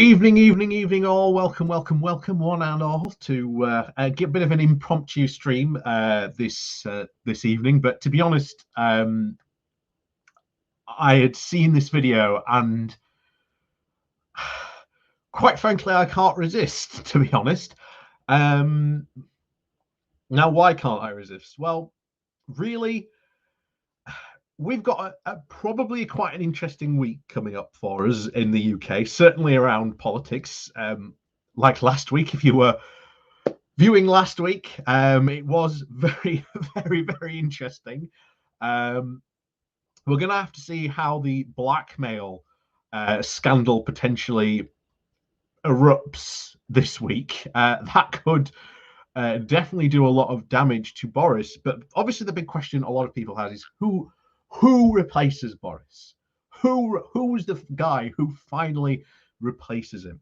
Evening, all. Welcome, one and all, to get a bit of an impromptu stream this evening. But to be honest, I had seen this video, and quite frankly, I can't resist. To be honest, now why can't I resist? Well, really, we've got probably quite an interesting week coming up for us in the UK, certainly around politics. Like last week, if you were viewing last week, it was very, very interesting. We're going to have to see how the blackmail scandal potentially erupts this week. That could definitely do a lot of damage to Boris. But obviously the big question a lot of people have is who replaces Boris? Who's the guy who finally replaces him?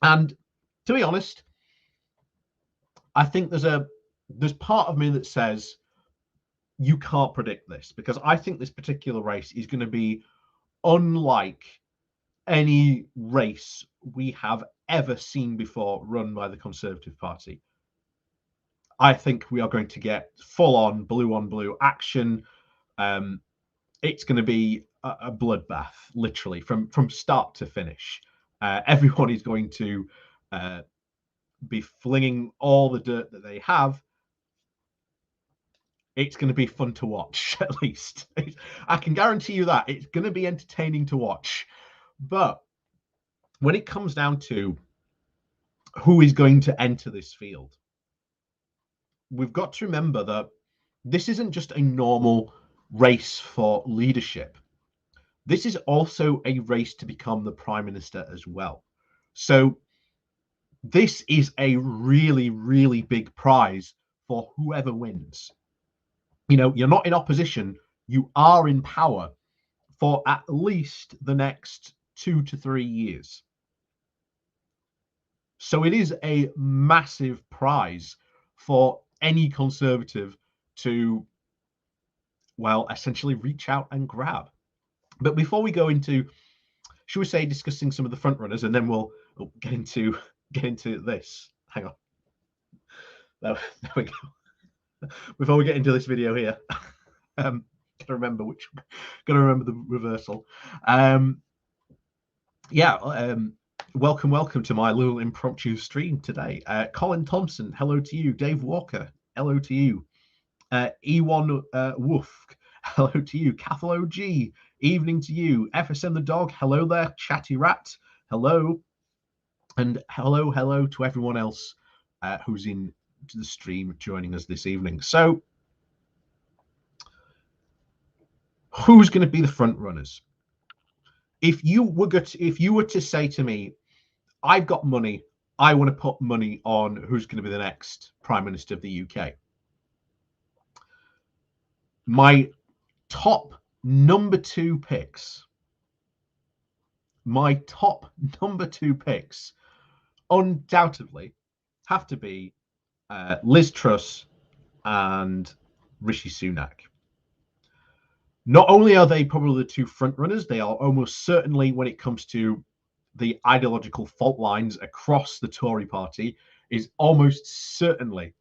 And to be honest, I think there's part of me that says you can't predict this, because I think this particular race is going to be unlike any race we have ever seen before run by the Conservative Party. I think we are going to get full-on blue-on-blue action. It's going to be a bloodbath, literally, from start to finish. Everyone is going to be flinging all the dirt that they have. It's going to be fun to watch, at least. I can guarantee you that. It's going to be entertaining to watch. But when it comes down to who is going to enter this field, we've got to remember that this isn't just a normal race for leadership. This is also a race to become the Prime Minister as well. So this is a really, really big prize for whoever wins. You know, you're not in opposition, you are in power for at least the next 2 to 3 years. So it is a massive prize for any Conservative to, well, essentially reach out and grab. But before we go into, should we say, discussing some of the front runners, and then we'll get into this. Hang on. There we go. Before we get into this video here, gotta remember the reversal. Welcome to my little impromptu stream today. Colin Thompson, hello to you. Dave Walker, hello to you. E1 Wolf, hello to you. Cathal OG, evening to you. FSM the dog, hello there. Chatty Rat, hello. And hello to everyone else who's in to the stream joining us this evening. So who's going to be the front runners? If you were to say to me, I've got money, I want to put money on who's going to be the next Prime Minister of the UK, my top number two picks undoubtedly have to be Liz Truss and Rishi Sunak. Not only are they probably the two front runners, they are almost certainly, when it comes to the ideological fault lines across the Tory party, is almost certainly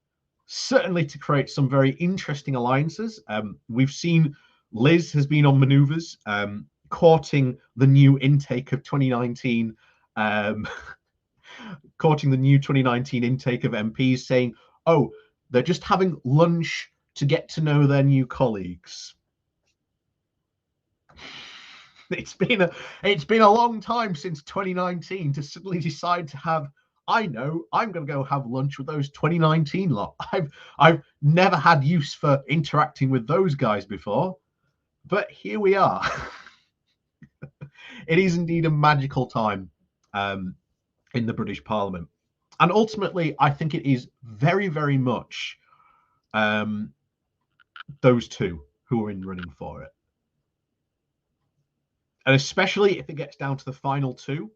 to create some very interesting alliances. We've seen Liz has been on maneuvers, courting the new intake of 2019, courting the new 2019 intake of MPs, saying, oh, they're just having lunch to get to know their new colleagues. It's been a long time since 2019 to suddenly decide to have, I know, I'm going to go have lunch with those 2019 lot. I've never had use for interacting with those guys before, but here we are. It is indeed a magical time in the British Parliament. And ultimately, I think it is very, very much those two who are in running for it. And especially if it gets down to the final two,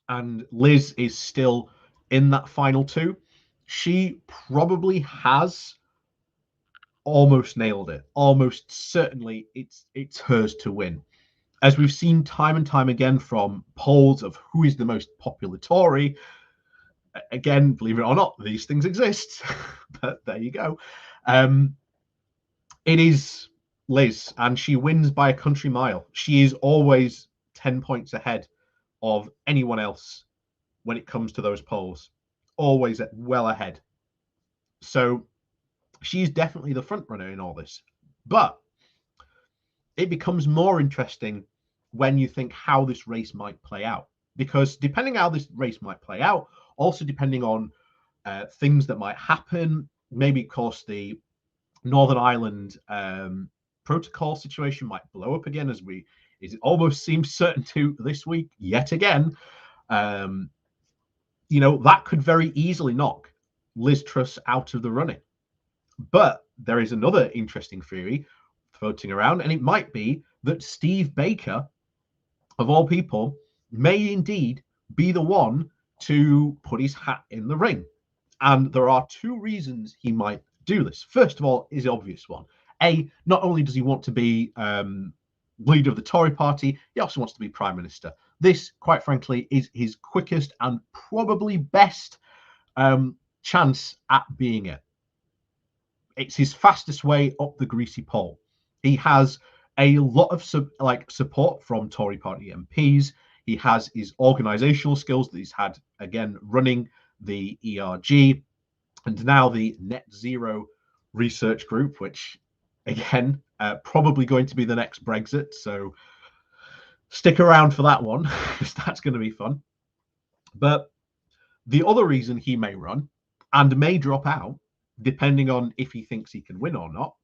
and Liz is still in that final two, she probably has almost nailed it. Almost certainly it's hers to win. as we've seen time and time again from polls of who is the most popular Tory, again, believe it or not, these things exist, but there you go. It is Liz, and she wins by a country mile. She is always 10 points ahead of anyone else when it comes to those polls, always well ahead. So she's definitely the front runner in all this. But it becomes more interesting when you think how this race might play out, because depending how this race might play out, also depending on things that might happen, maybe of course the Northern Ireland protocol situation might blow up again, as it almost seems certain to this week yet again. That could very easily knock Liz Truss out of the running. But there is another interesting theory floating around, and it might be that Steve Baker, of all people, may indeed be the one to put his hat in the ring. And there are two reasons he might do this. First of all, is the obvious one. Not only does he want to be leader of the Tory party, he also wants to be prime minister. This, quite frankly, is his quickest and probably best chance at being it. It's his fastest way up the greasy pole. He has a lot of support from Tory party MPs. He has his organizational skills that he's had, again, running the ERG and now the Net Zero Research Group, which, again, probably going to be the next Brexit. So stick around for that one, because that's going to be fun. But the other reason he may run and may drop out, depending on if he thinks he can win or not,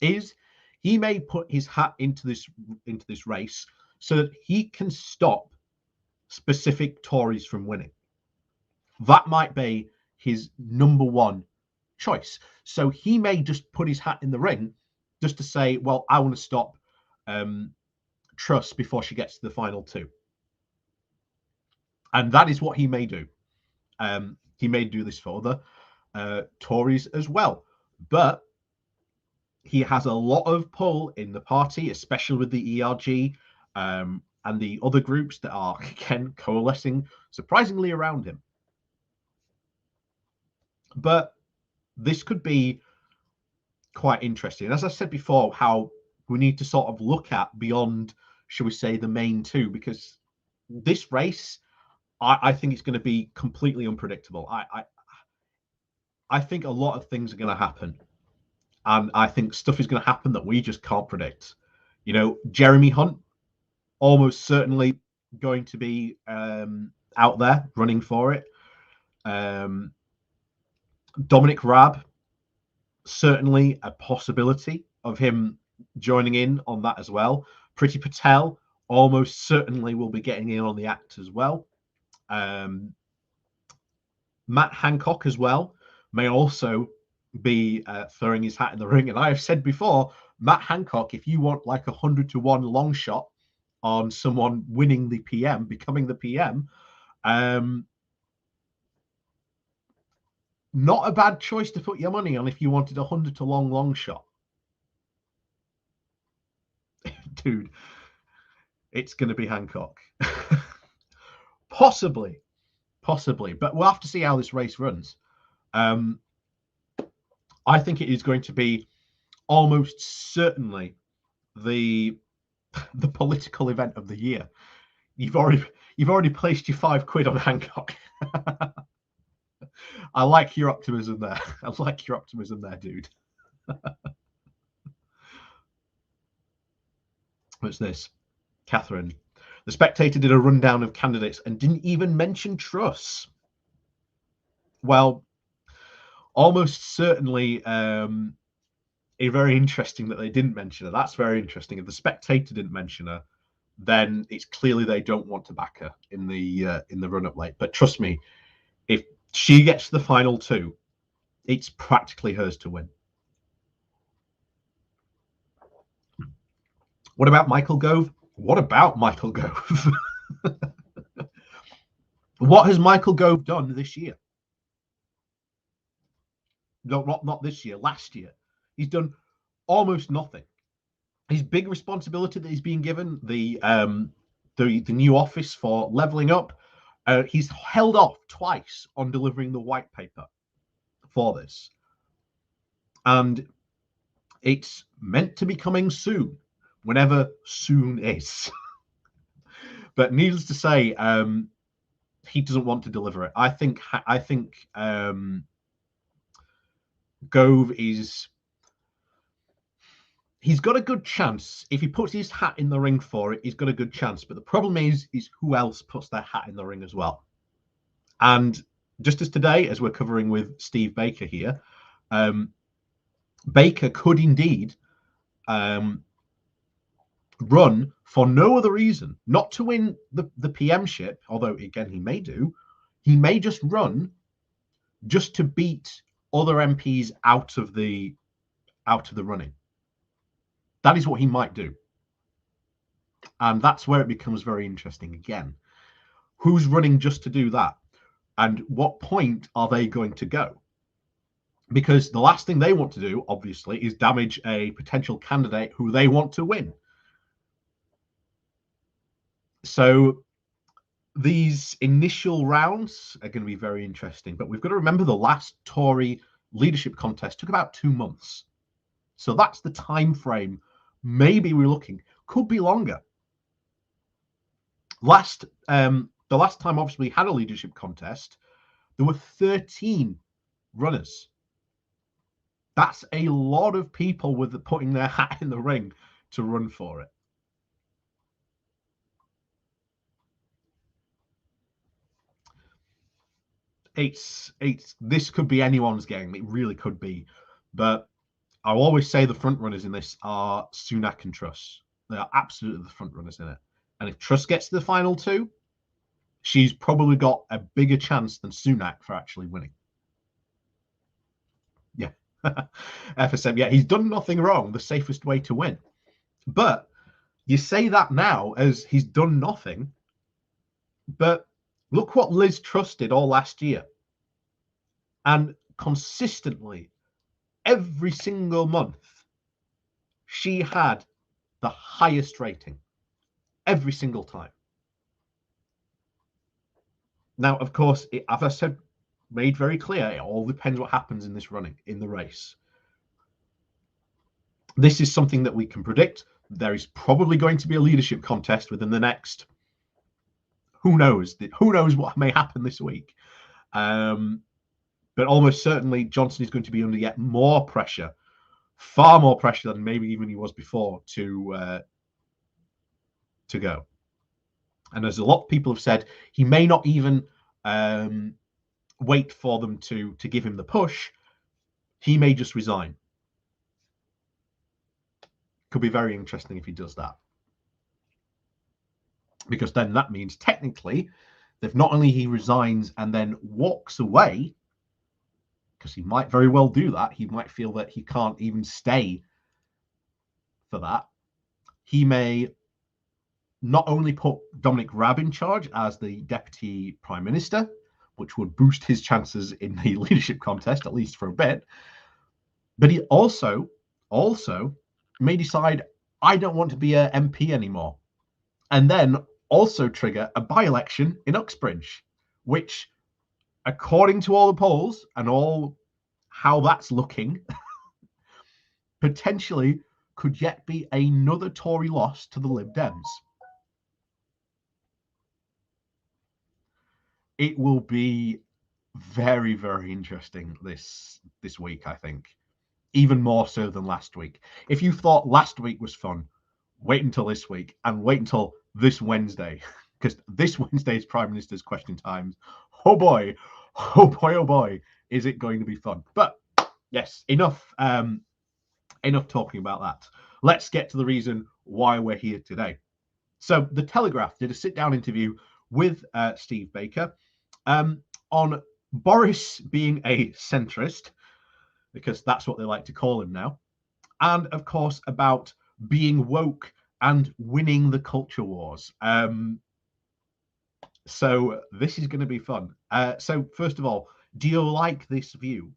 is he may put his hat into this race so that he can stop specific Tories from winning. That might be his number one choice. So he may just put his hat in the ring just to say, well, I want to stop Truss before she gets to the final two. And that is what he may do. He may do this for other Tories as well. But he has a lot of pull in the party, especially with the ERG and the other groups that are, again, coalescing surprisingly around him. But this could be quite interesting. As I said before, how we need to sort of look at beyond, shall we say, the main two, because this race, I think it's going to be completely unpredictable. I think a lot of things are going to happen. And I think stuff is going to happen that we just can't predict. Jeremy Hunt, almost certainly going to be out there running for it. Dominic Raab, certainly a possibility of him joining in on that as well. Priti Patel almost certainly will be getting in on the act as well. Matt Hancock as well may also be throwing his hat in the ring. And I have said before, Matt Hancock, if you want like 100-1 long shot on someone winning the PM, becoming the PM, not a bad choice to put your money on if you wanted 100 to long shot. Dude, it's going to be Hancock. Possibly, but we'll have to see how this race runs. I think it is going to be almost certainly the political event of the year. You've already placed your £5 on Hancock. I like your optimism there. I like your optimism there, dude. What's this? Catherine. The Spectator did a rundown of candidates and didn't even mention Truss. Well, almost certainly very interesting that they didn't mention her. That's very interesting. If the Spectator didn't mention her, then it's clearly they don't want to back her in the run-up late. But trust me, if she gets to the final two, it's practically hers to win. What about Michael Gove? What about Michael Gove? What has Michael Gove done this year? No, not this year, last year. He's done almost nothing. his big responsibility that he's being given, the new office for levelling up, he's held off twice on delivering the white paper for this, and it's meant to be coming soon, whenever soon is. But needless to say, he doesn't want to deliver it. I think Gove is. He's got a good chance. If he puts his hat in the ring for it, he's got a good chance. But the problem is who else puts their hat in the ring as well. And just as today, as we're covering with Steve Baker here, Baker could indeed run for no other reason, not to win the PM-ship, although again he may do. He may just run just to beat other MPs out of the running. That is what he might do. And that's where it becomes very interesting again. Who's running just to do that? And what point are they going to go? Because the last thing they want to do, obviously, is damage a potential candidate who they want to win. So these initial rounds are going to be very interesting. But we've got to remember the last Tory leadership contest took about 2 months. So that's the time frame. Maybe we're looking, could be longer. The last time, obviously, we had a leadership contest, there were 13 runners. That's a lot of people with putting their hat in the ring to run for it. This could be anyone's game. It really could be. But I'll always say the front runners in this are Sunak and Truss. They are absolutely the front runners in it. And if Truss gets to the final 2, she's probably got a bigger chance than Sunak for actually winning. Yeah. FSM, yeah, he's done nothing wrong. The safest way to win. But you say that now as he's done nothing. But look what Liz Truss did all last year. And consistently, every single month, she had the highest rating. Every single time. Now, of course, as I said, made very clear, it all depends what happens in this running, in the race. This is something that we can predict. There is probably going to be a leadership contest within the next, who knows what may happen this week. But almost certainly Johnson is going to be under yet more pressure, far more pressure than maybe even he was before to go. And as a lot of people have said, he may not even wait for them to give him the push. He may just resign. Could be very interesting if he does that. Because then that means technically that not only he resigns and then walks away, because he might very well do that, he might feel that he can't even stay for that. He may not only put Dominic Raab in charge as the Deputy Prime Minister, which would boost his chances in the leadership contest, at least for a bit, but he also may decide, I don't want to be an MP anymore. And then also trigger a by-election in Uxbridge, which, according to all the polls and all how that's looking, potentially could yet be another Tory loss to the Lib Dems. It will be very, very interesting this week, I think. Even more so than last week. If you thought last week was fun, wait until this week and wait until this Wednesday, because this Wednesday's Prime Minister's Question Times, oh boy, is it going to be fun. But yes, enough talking about that. Let's get to the reason why we're here today. So the Telegraph did a sit-down interview with Steve Baker on Boris being a centrist, because that's what they like to call him now, and of course about being woke and winning the culture wars. So this is going to be fun. So first of all, do you like this view?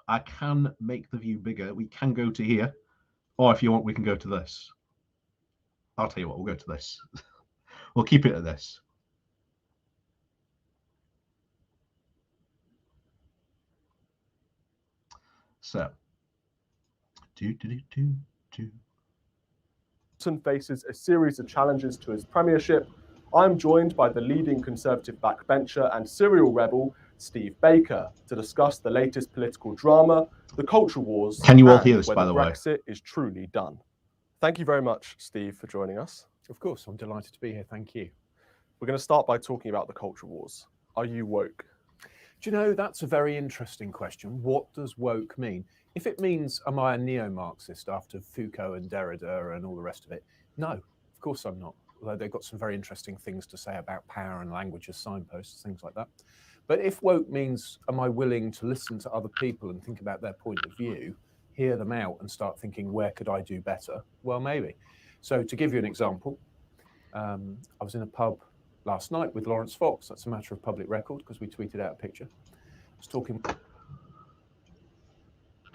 I can make the view bigger. We can go to here, or if you want, we can go to this. I'll tell you what, we'll go to this. We'll keep it at this. So, faces a series of challenges to his premiership. I'm joined by the leading Conservative backbencher and serial rebel, Steve Baker, to discuss the latest political drama, the culture wars, can you all and hear this, whether by the way? Brexit is truly done. Thank you very much, Steve, for joining us. Of course, I'm delighted to be here. Thank you. We're going to start by talking about the culture wars. Are you woke? Do you know, that's a very interesting question. What does woke mean? If it means, am I a neo-Marxist after Foucault and Derrida and all the rest of it? No, of course I'm not. Although they've got some very interesting things to say about power and language as signposts, things like that. But if woke means, am I willing to listen to other people and think about their point of view, hear them out and start thinking, where could I do better? Well, maybe. So to give you an example, I was in a pub last night with Lawrence Fox. That's a matter of public record because we tweeted out a picture. I was talking.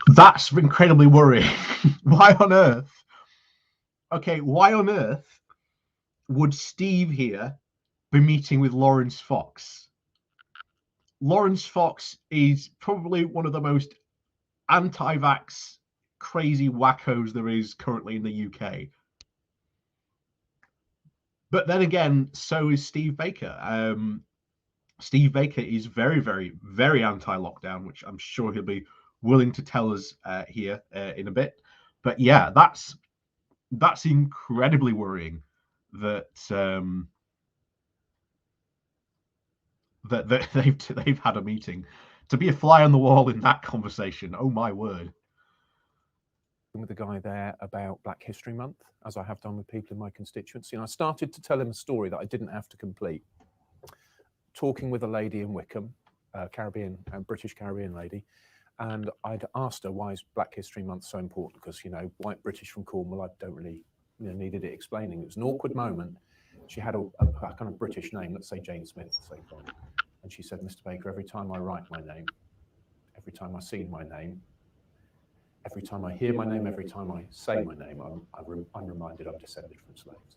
That's incredibly worrying. Why on earth? Okay, why on earth would Steve here be meeting with Lawrence Fox? Lawrence Fox is probably one of the most anti-vax crazy wackos there is currently in the UK. But then again, so is Steve Baker. Steve Baker is very, very, very anti-lockdown, which I'm sure he'll be willing to tell us here in a bit. But yeah, that's incredibly worrying that that they've had a meeting. To be a fly on the wall in that conversation, oh my word. With the guy there about Black History Month, as I have done with people in my constituency, and I started to tell him a story that I didn't have to complete. Talking with a lady in Wickham, British Caribbean lady, and I'd asked her, why is Black History Month so important? Because, you know, white British from Cornwall, I don't really, needed it explaining. It was an awkward moment. She had a kind of British name, let's say Jane Smith, and she said, Mr. Baker, every time I write my name, every time I see my name, every time I hear my name, every time I say my name, I'm reminded I'm descended from slaves.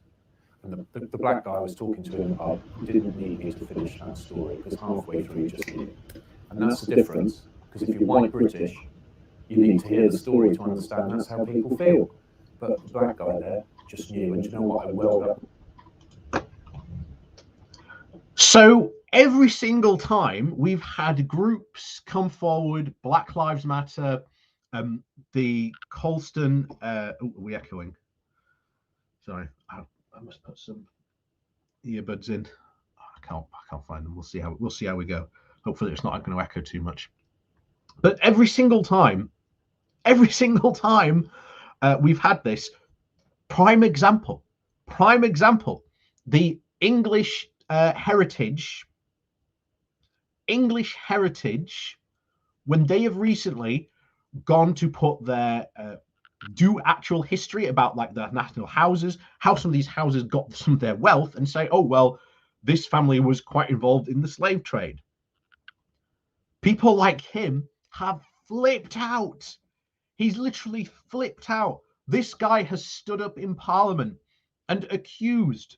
And the black guy I was talking to in the pub didn't need me to finish that story because halfway through he just knew. And that's the difference, because if you're white British, you need to hear the story to understand that's how people feel. But the black guy there just knew, and you know what, I welled up. So every single time we've had groups come forward, Black Lives Matter, the Colston, are we echoing? Sorry, I must put some earbuds in. I can't find them. We'll see how we go. Hopefully it's not going to echo too much. But every single time we've had this. Prime example, the English heritage, when they have recently gone to put their do actual history about like the national houses, how some of these houses got some of their wealth, and say, oh well, this family was quite involved in the slave trade. People like him have flipped out. He's literally flipped out. This guy has stood up in Parliament and accused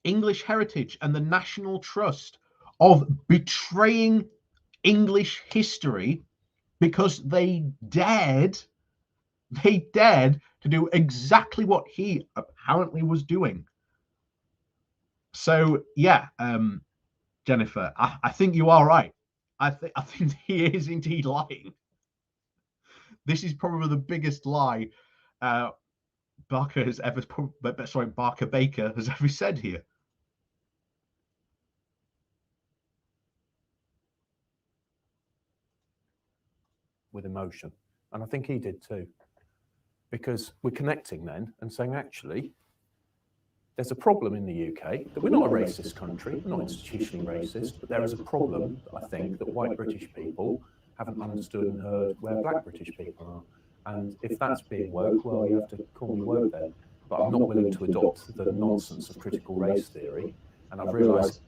English Heritage and the National Trust of betraying English history because they dared to do exactly what he apparently was doing. So yeah, Jennifer, I think you are right. I think he is indeed lying. This is probably the biggest lie Barker Baker has ever said here. With emotion, and I think he did too, because we're connecting then and saying, actually, there's a problem in the UK, that we're not a racist country, we're not institutionally racist, but there is a problem, I think, that white British people haven't understood and heard where black British people are. And if that's being woke, well, you have to call me woke then. But I'm not willing to adopt the nonsense of critical race theory. And I've realised...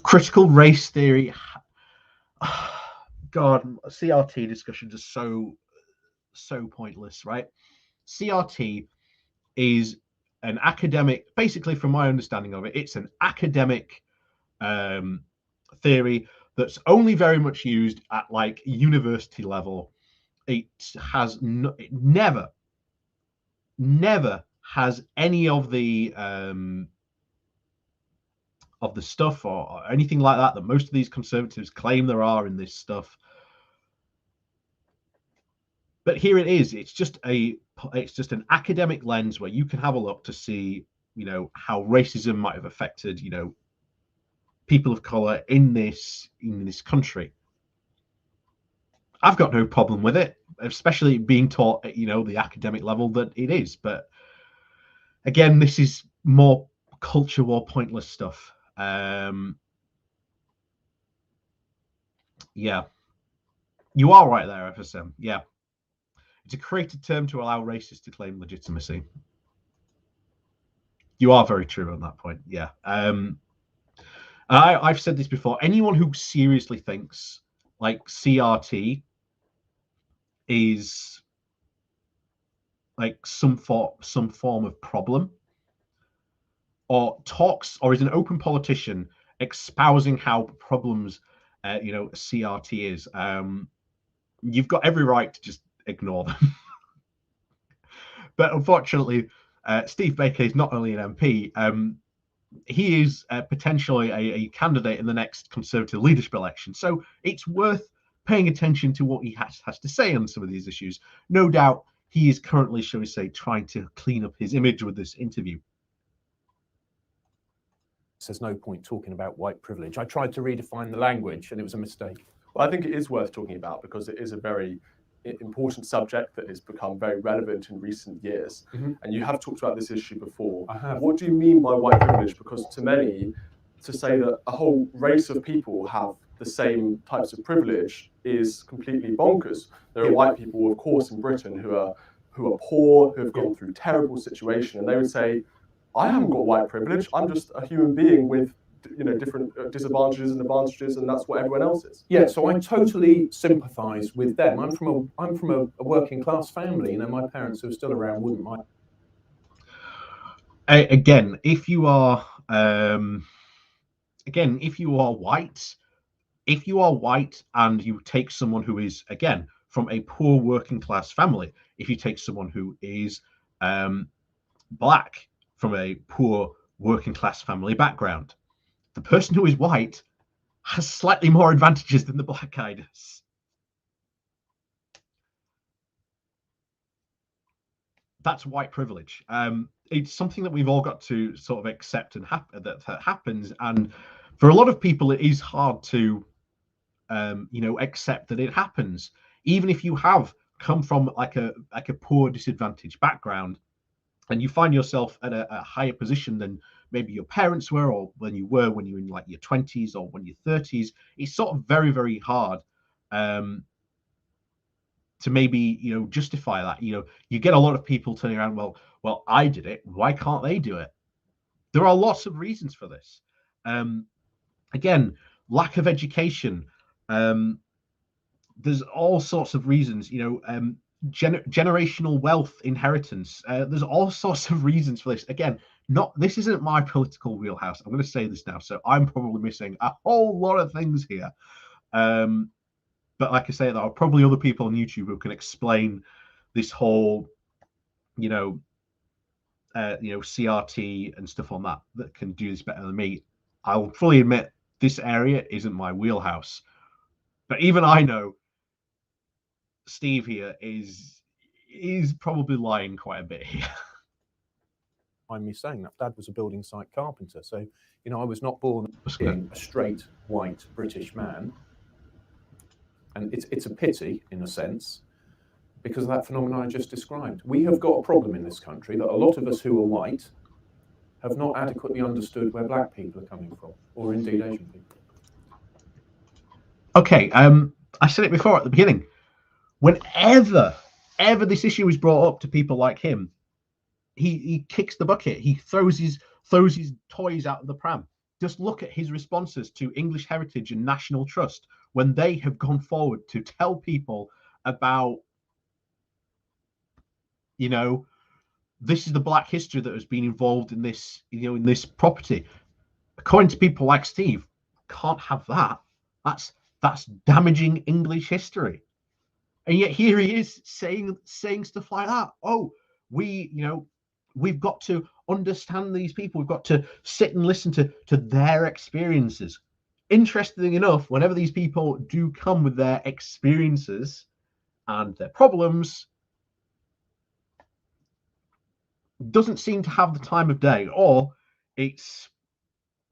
Critical race theory... God, CRT discussions are so pointless, right? CRT is an academic, basically from my understanding of it, it's an academic theory that's only very much used at like university level. It has it never has any of the stuff or anything like that most of these conservatives claim there are in this stuff. But here it is. It's just an academic lens where you can have a look to see, how racism might have affected, people of color in this country. I've got no problem with it, especially being taught at, the academic level that it is. But again, this is more culture war, pointless stuff. Yeah, you are right there, FSM. Yeah, it's a created term to allow racists to claim legitimacy. You are very true on that point. Yeah. I've said this before. Anyone who seriously thinks like CRT is like some form of problem, or talks or is an open politician espousing how problems CRT is, you've got every right to just ignore them. But unfortunately, Steve Baker is not only an MP, he is potentially a candidate in the next Conservative leadership election. So it's worth paying attention to what he has to say on some of these issues. No doubt he is currently, shall we say, trying to clean up his image with this interview. There's no point talking about white privilege. I tried to redefine the language and it was a mistake. Well, I think it is worth talking about because it is a very important subject that has become very relevant in recent years. Mm-hmm. And you have talked about this issue before. I have. What do you mean by white privilege? Because to many, to say that a whole race of people have the same types of privilege is completely bonkers. There are white people, of course, in Britain who are poor, who have gone through terrible situation, and they would say, I haven't got white privilege. I'm just a human being with, different disadvantages and advantages, and that's what everyone else is. Yeah, so I totally sympathise with them. I'm from a working class family. My parents who are still around wouldn't mind. Again, if you are white and you take someone who is, again, from a poor working class family, if you take someone who is black from a poor working class family background, the person who is white has slightly more advantages than the black guy does. That's white privilege. It's something that we've all got to sort of accept and that happens. And for a lot of people, it is hard to, accept that it happens. Even if you have come from like a poor, disadvantaged background, and you find yourself at a higher position than maybe your parents were, or when you were in like your 20s or when you're 30s, it's sort of very, very hard to maybe, justify that. You get a lot of people turning around, well, I did it. Why can't they do it? There are lots of reasons for this. Again, lack of education. There's all sorts of reasons, generational wealth inheritance. There's all sorts of reasons for this. Again, this isn't my political wheelhouse. I'm going to say this now, so I'm probably missing a whole lot of things here. But like I say, there are probably other people on YouTube who can explain this whole, CRT and stuff on that can do this better than me. I'll fully admit this area isn't my wheelhouse, but even I know Steve here is probably lying quite a bit here. Mind me saying that Dad was a building site carpenter, so I was not born being a straight white British man, and it's a pity in a sense because of that phenomenon I just described. We have got a problem in this country that a lot of us who are white have not adequately understood where black people are coming from, or indeed Asian people. Okay, I said it before at the beginning. Whenever this issue is brought up to people like him, he kicks the bucket. He throws his toys out of the pram. Just look at his responses to English Heritage and National Trust when they have gone forward to tell people about, this is the black history that has been involved in this, in this property. According to people like Steve, can't have that. That's damaging English history. And yet here he is saying stuff like that. Oh, we've got to understand these people. We've got to sit and listen to their experiences. Interestingly enough, whenever these people do come with their experiences and their problems, doesn't seem to have the time of day, or this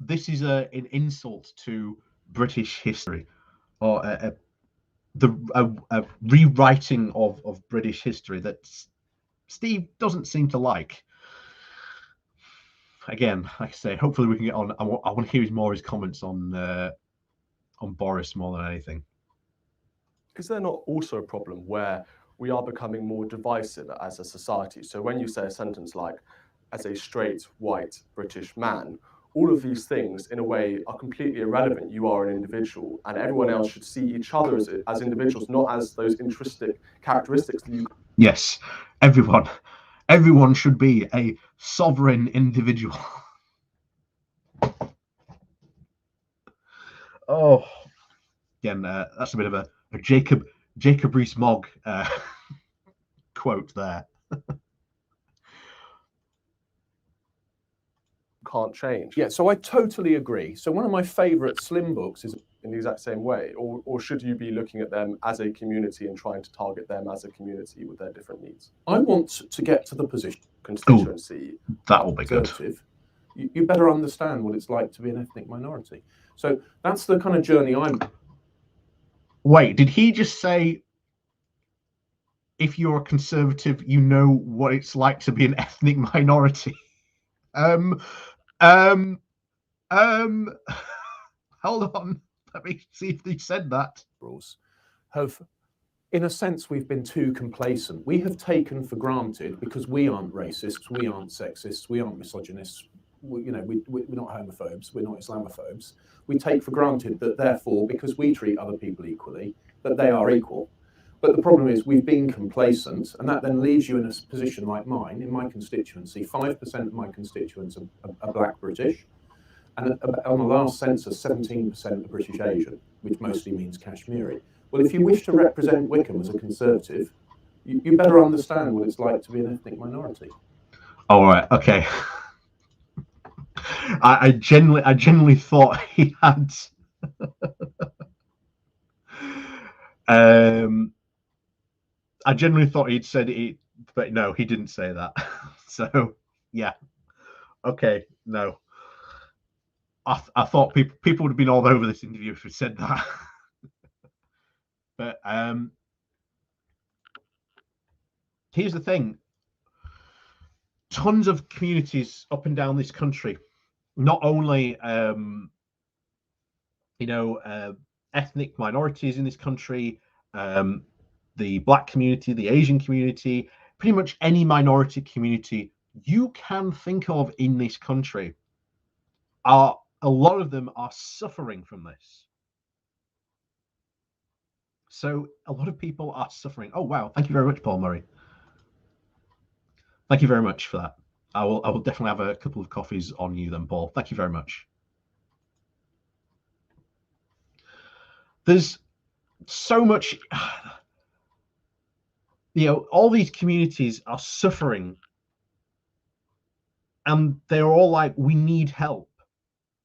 is an insult to British history, or a rewriting of British history that Steve doesn't seem to like. Again, like I say, hopefully we can get on. I want to hear his comments on Boris more than anything. Is there not also a problem where we are becoming more divisive as a society? So when you say a sentence like, as a straight, white, British man, all of these things, in a way, are completely irrelevant. You are an individual, and everyone else should see each other as individuals, not as those intrinsic characteristics that you... Yes, everyone should be a sovereign individual. Oh, again, that's a bit of a Jacob Rees-Mogg quote there. Can't change. Yeah, so I totally agree. So one of my favorite Slim books is in the exact same way, or should you be looking at them as a community and trying to target them as a community with their different needs? I want to get to the position constituency. Ooh, that will be good. You better understand what it's like to be an ethnic minority. So that's the kind of journey I'm... Wait, did he just say, if you're a conservative, you know what it's like to be an ethnic minority? Hold on. Let me see if he said that. Have, in a sense, we've been too complacent. We have taken for granted, because we aren't racists, we aren't sexists, we aren't misogynists, we're not homophobes, we're not Islamophobes. We take for granted that, therefore, because we treat other people equally, that they are equal. But the problem is we've been complacent, and that then leaves you in a position like mine. In my constituency, 5% of my constituents are black British, and on the last census, 17% are British Asian, which mostly means Kashmiri. Well, if you wish to represent Wickham as a Conservative, you better understand what it's like to be an ethnic minority. All right, okay. I genuinely thought he had. I genuinely thought he'd said it, but no, he didn't say that. So, yeah, okay, no. I thought people would have been all over this interview if he said that. But here's the thing: tons of communities up and down this country, not only ethnic minorities in this country, the black community, the Asian community, pretty much any minority community you can think of in this country, a lot of them are suffering from this. So a lot of people are suffering. Oh wow, thank you very much, Paul Murray. Thank you very much for that. I will definitely have a couple of coffees on you then, Paul. Thank you very much. There's so much, all these communities are suffering, and they're all like, we need help.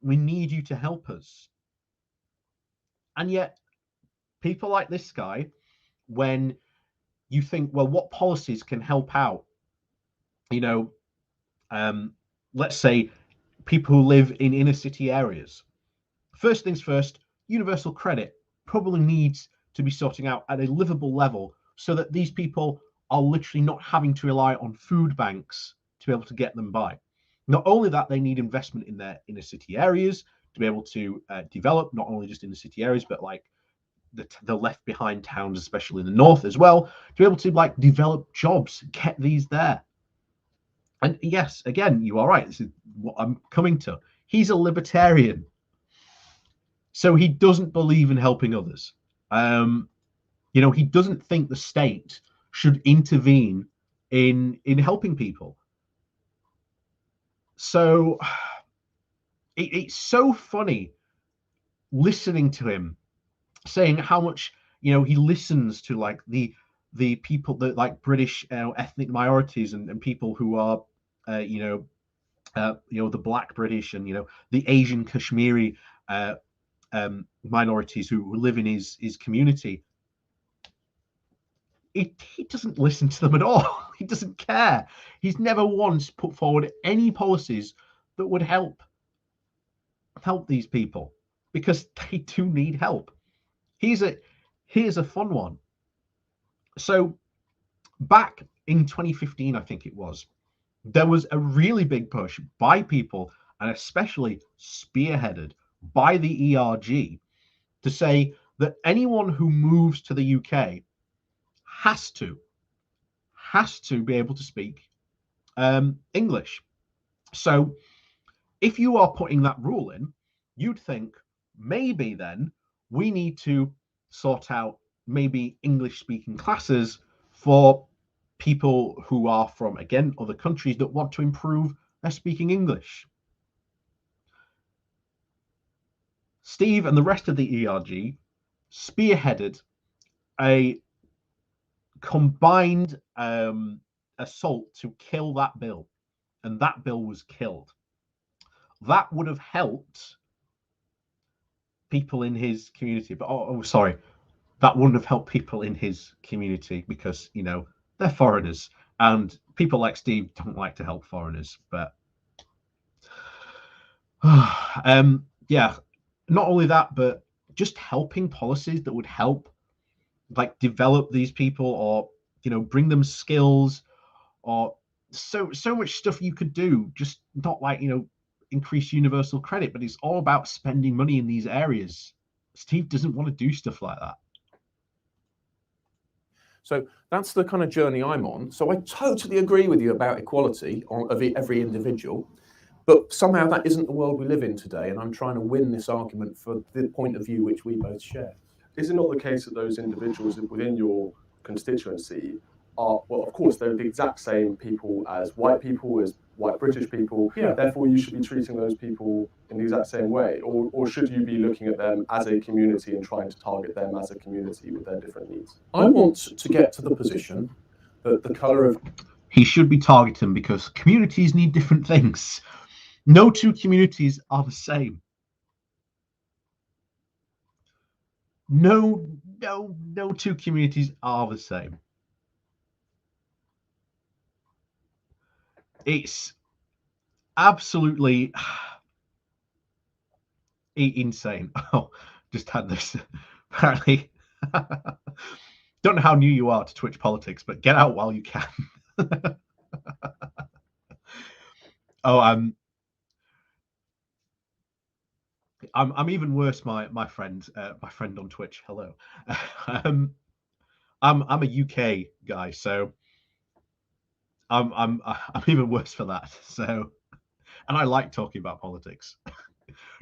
We need you to help us. And yet people like this guy, when you think, well, what policies can help out? Let's say people who live in inner city areas. First things first, universal credit probably needs to be sorting out at a livable level so that these people are literally not having to rely on food banks to be able to get them by. Not only that, they need investment in their inner city areas to be able to develop, not only just inner city areas, but like the left behind towns, especially in the north as well, to be able to like develop jobs, get these there. And yes, again, you are right. This is what I'm coming to. He's a libertarian. So he doesn't believe in helping others. He doesn't think the state should intervene in helping people. So it's so funny listening to him saying how much, he listens to like the people that like British ethnic minorities and people who are the Black British and the Asian Kashmiri minorities who live in his community. He doesn't listen to them at all. He doesn't care. He's never once put forward any policies that would help these people, because they do need help. Here's a fun one. So back in 2015, I think it was, there was a really big push by people, and especially spearheaded by the ERG, to say that anyone who moves to the UK has to be able to speak English. So if you are putting that rule in, you'd think maybe then we need to sort out maybe English speaking classes for people who are from, again, other countries that want to improve their speaking English. Steve and the rest of the ERG spearheaded a combined assault to kill that bill, and that bill was killed. That would have helped people in his community, but sorry, that wouldn't have helped people in his community, because they're foreigners, and people like Steve don't like to help foreigners. But yeah, not only that, but just helping policies that would help like develop these people, or bring them skills, or so much stuff you could do. Just not like increase universal credit, but it's all about spending money in these areas. Steve doesn't want to do stuff like that. So that's the kind of journey I'm on. So I totally agree with you about equality of every individual, but somehow that isn't the world we live in today, and I'm trying to win this argument for the point of view which we both share. Is it not the case that those individuals within your constituency are, well, of course, they're the exact same people, as white British people, Yeah. Therefore you should be treating those people in the exact same way? Or should you be looking at them as a community and trying to target them as a community with their different needs? I want to get to the position that the colour of... He should be targeting, because communities need different things. No two communities are the same. No two communities are the same. It's absolutely insane. Oh, just had this. Apparently, don't know how new you are to Twitch politics, but get out while you can. Oh, I'm even worse. My friend on Twitch. Hello. I'm a UK guy, so I'm even worse for that. So, and I like talking about politics.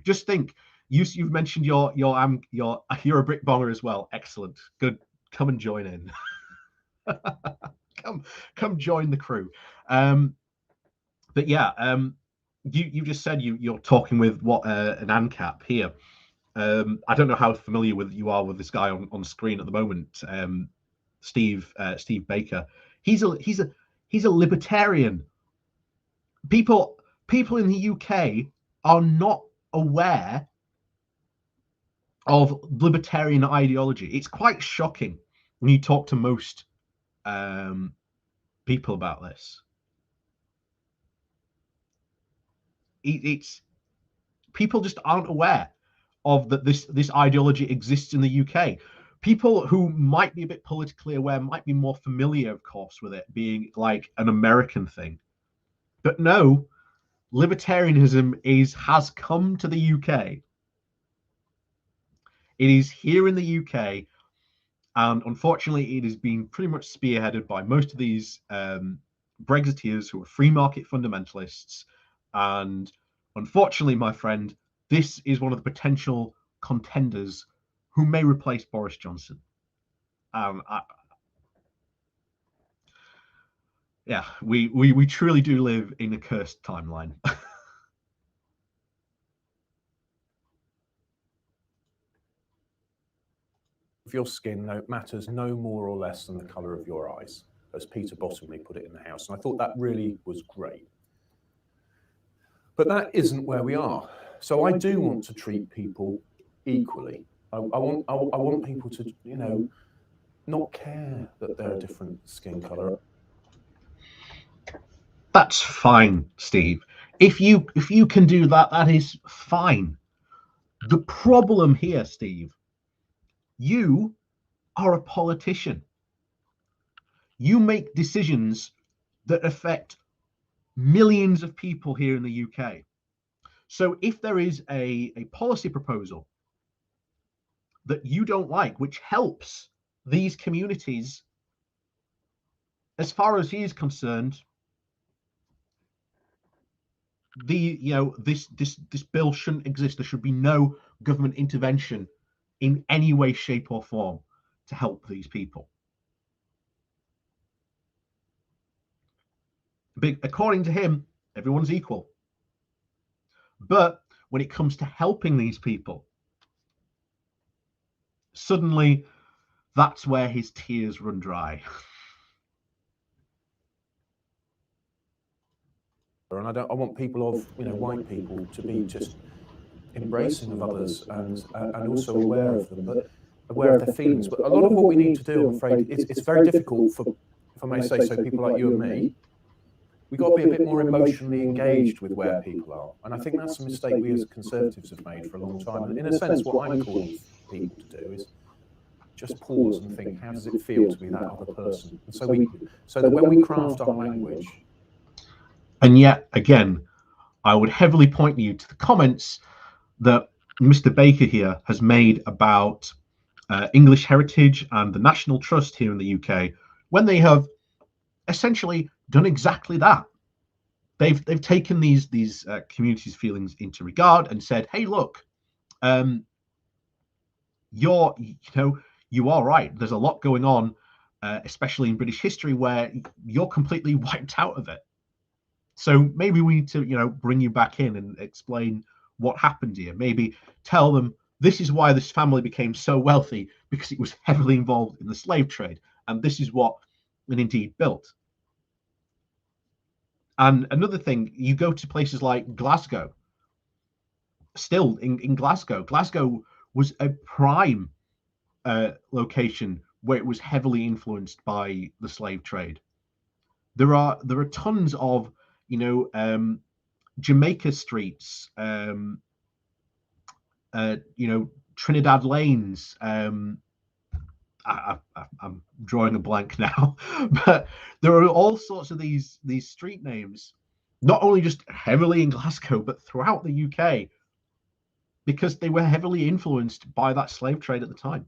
Just think, you've mentioned you're a brick bonger as well. Excellent, good. Come and join in. come join the crew. But yeah, you just said you're talking with an ANCAP here. I don't know how familiar you are with this guy on screen at the moment, Steve Baker. He's a libertarian. People in the UK are not aware of libertarian ideology. It's quite shocking when you talk to most people about this. It's people just aren't aware of that this ideology exists in the UK. People who might be a bit politically aware might be more familiar, of course, with it being like an American thing. But no, libertarianism has come to the UK. It is here in the UK, and unfortunately, it has been pretty much spearheaded by most of these Brexiteers who are free market fundamentalists. And unfortunately, my friend, this is one of the potential contenders who may replace Boris Johnson. Yeah, we truly do live in a cursed timeline. of your skin matters no more or less than the colour of your eyes, as Peter Bottomley put it in the House. And I thought that really was great. But that isn't where we are. So I do want to treat people equally. I want people to, you know, not care that they're a different skin colour. That's fine, Steve. If you can do that, that is fine. The problem here, Steve, you are a politician. You make decisions that affect millions of people here in the UK. So if there is a policy proposal that you don't like, which helps these communities, as far as he is concerned, this bill shouldn't exist. There should be no government intervention in any way, shape, or form to help these people. But according to him, everyone's equal. But when it comes to helping these people, suddenly that's where his tears run dry. And I want people of, you know, white people to be just embracing of others and also aware of them, but aware of their feelings. But a lot of what we need to do, I'm afraid, it's very difficult for, if I may say so, people like you and me. We've got to be a bit more emotionally engaged with where people are. And I think that's a mistake we as Conservatives have made for a long time. And in a sense, what I'm calling people to do is just pause and think, how does it feel to be that other person? And so that when we craft our language. And yet, again, I would heavily point you to the comments that Mr. Baker here has made about English heritage and the National Trust here in the UK, when they have essentially done exactly that. They've taken these communities' feelings into regard and said, hey, look, you are right. There's a lot going on, especially in British history, where you're completely wiped out of it. So maybe we need to, bring you back in and explain what happened here. Maybe tell them this is why this family became so wealthy, because it was heavily involved in the slave trade. And this is what it indeed built. And another thing, you go to places like Glasgow. Still in Glasgow, Glasgow was a prime location where it was heavily influenced by the slave trade. There are tons of Jamaica streets, Trinidad lanes. I'm drawing a blank now, but there are all sorts of these street names, not only just heavily in Glasgow, but throughout the UK, because they were heavily influenced by that slave trade at the time.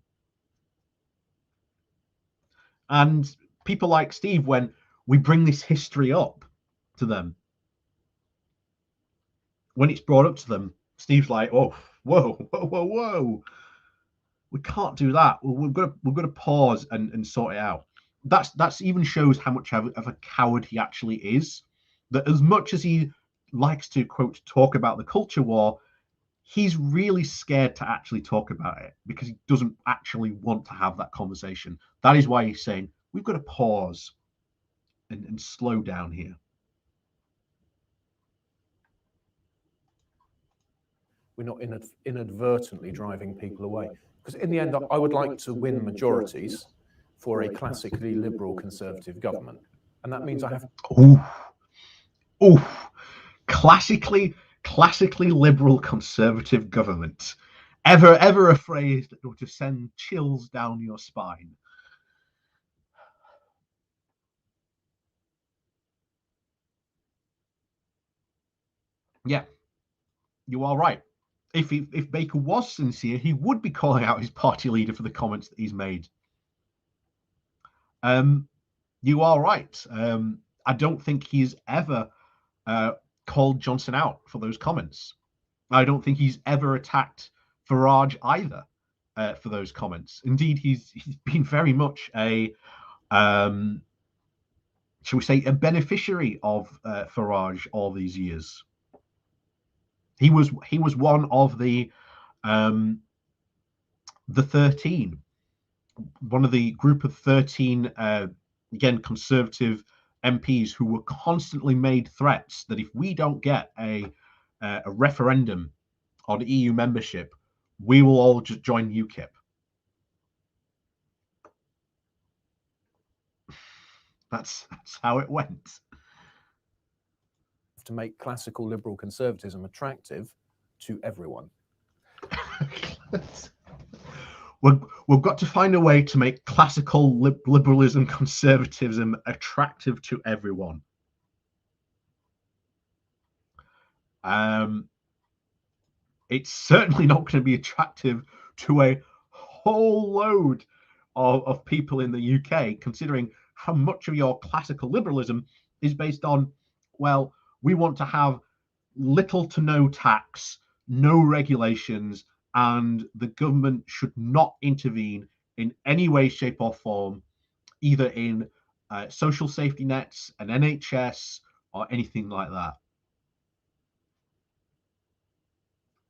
And people like Steve, when we bring this history up to them, when it's brought up to them, Steve's like, oh, whoa. We can't do that. We've got to pause and sort it out. That's even shows how much of a coward he actually is. That as much as he likes to, quote, talk about the culture war, he's really scared to actually talk about it because he doesn't actually want to have that conversation. That is why he's saying we've got to pause and slow down here. We're not inadvertently driving people away. Because in the end, I would like to win majorities for a classically liberal Conservative government. And that means I have... Classically liberal Conservative government. Ever a phrase that would just send chills down your spine. Yeah, you are right. If Baker was sincere, he would be calling out his party leader for the comments that he's made. You are right. I don't think he's ever called Johnson out for those comments. I don't think he's ever attacked Farage either for those comments. Indeed, he's been very much a, shall we say, a beneficiary of Farage all these years. He was one of the 13 one of the group of 13, again, Conservative MPs who were constantly made threats that if we don't get a referendum on EU membership, we will all just join UKIP. That's how it went. To make classical liberal conservatism attractive to everyone. We've got to find a way to make classical liberalism, conservatism attractive to everyone. It's certainly not going to be attractive to a whole load of people in the UK, considering how much of your classical liberalism is based on, well, we want to have little to no tax, no regulations, and the government should not intervene in any way, shape, or form, either in social safety nets, an NHS, or anything like that.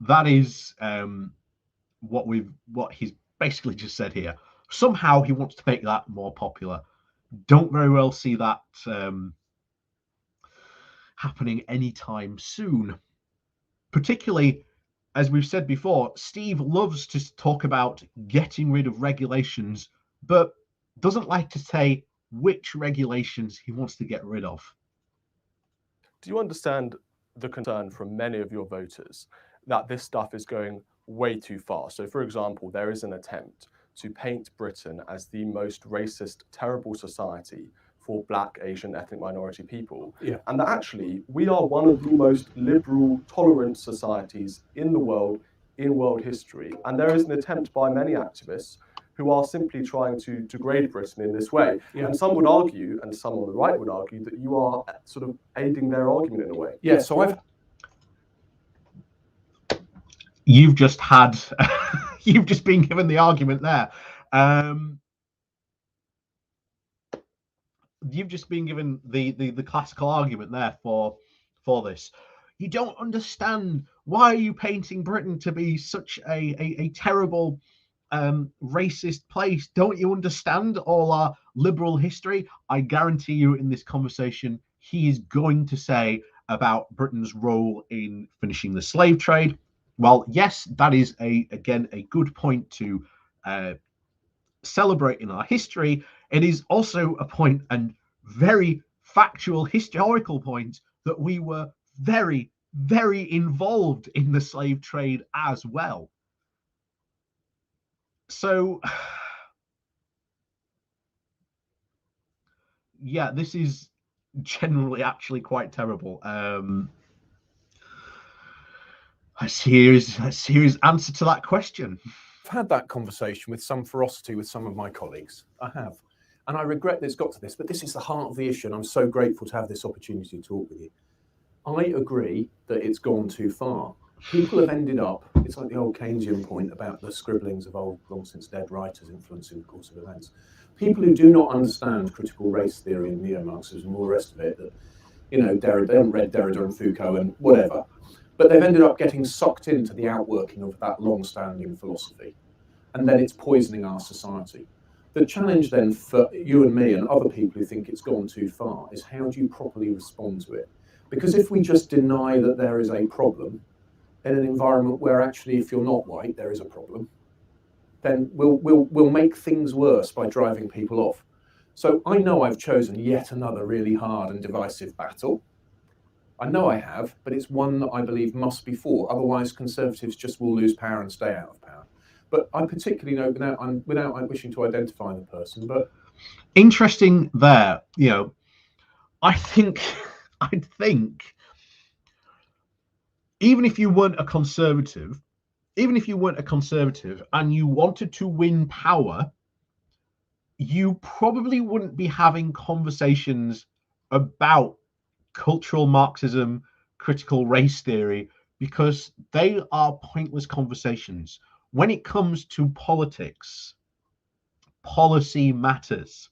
That is what he's basically just said here. Somehow he wants to make that more popular. Don't very well see that happening anytime soon. Particularly, as we've said before, Steve loves to talk about getting rid of regulations, but doesn't like to say which regulations he wants to get rid of. Do you understand the concern from many of your voters that this stuff is going way too far? So, for example, there is an attempt to paint Britain as the most racist, terrible society for Black, Asian, ethnic minority people. Yeah. And that actually we are one of the most liberal, tolerant societies in the world, in world history. And there is an attempt by many activists who are simply trying to degrade Britain in this way. Yeah. And some would argue, and some on the right would argue, that you are sort of aiding their argument in a way. Yeah, so You've just had, you've just been given the argument there. You've just been given the classical argument there for this. You don't understand. Why are you painting Britain to be such a terrible racist place? Don't you understand all our liberal history? I guarantee you in this conversation, he is going to say about Britain's role in finishing the slave trade. Well, yes, that is again a good point to celebrate in our history. It is also a point, and very factual historical point, that we were very, very involved in the slave trade as well. So, yeah, this is generally actually quite terrible. Let's hear his answer to that question. I've had that conversation with some ferocity with some of my colleagues. I have. And I regret that it's got to this, but this is the heart of the issue, and I'm so grateful to have this opportunity to talk with you. I agree that it's gone too far. People have ended up, it's like the old Keynesian point about the scribblings of old, long since dead writers influencing the course of events. People who do not understand critical race theory and neo-Marxism and all the rest of it, that, you know, they haven't read Derrida and Foucault and whatever, but they've ended up getting sucked into the outworking of that long-standing philosophy, and then it's poisoning our society. The challenge then for you and me and other people who think it's gone too far is, how do you properly respond to it? Because if we just deny that there is a problem in an environment where actually, if you're not white, there is a problem, then we'll make things worse by driving people off. So I know I've chosen yet another really hard and divisive battle. I know I have, but it's one that I believe must be fought. Otherwise, Conservatives just will lose power and stay out of power. But I particularly know, without wishing to identify the person, but interesting there, you know, I think even if you weren't a conservative and you wanted to win power, you probably wouldn't be having conversations about cultural Marxism, critical race theory, because they are pointless conversations. When it comes to politics, policy matters.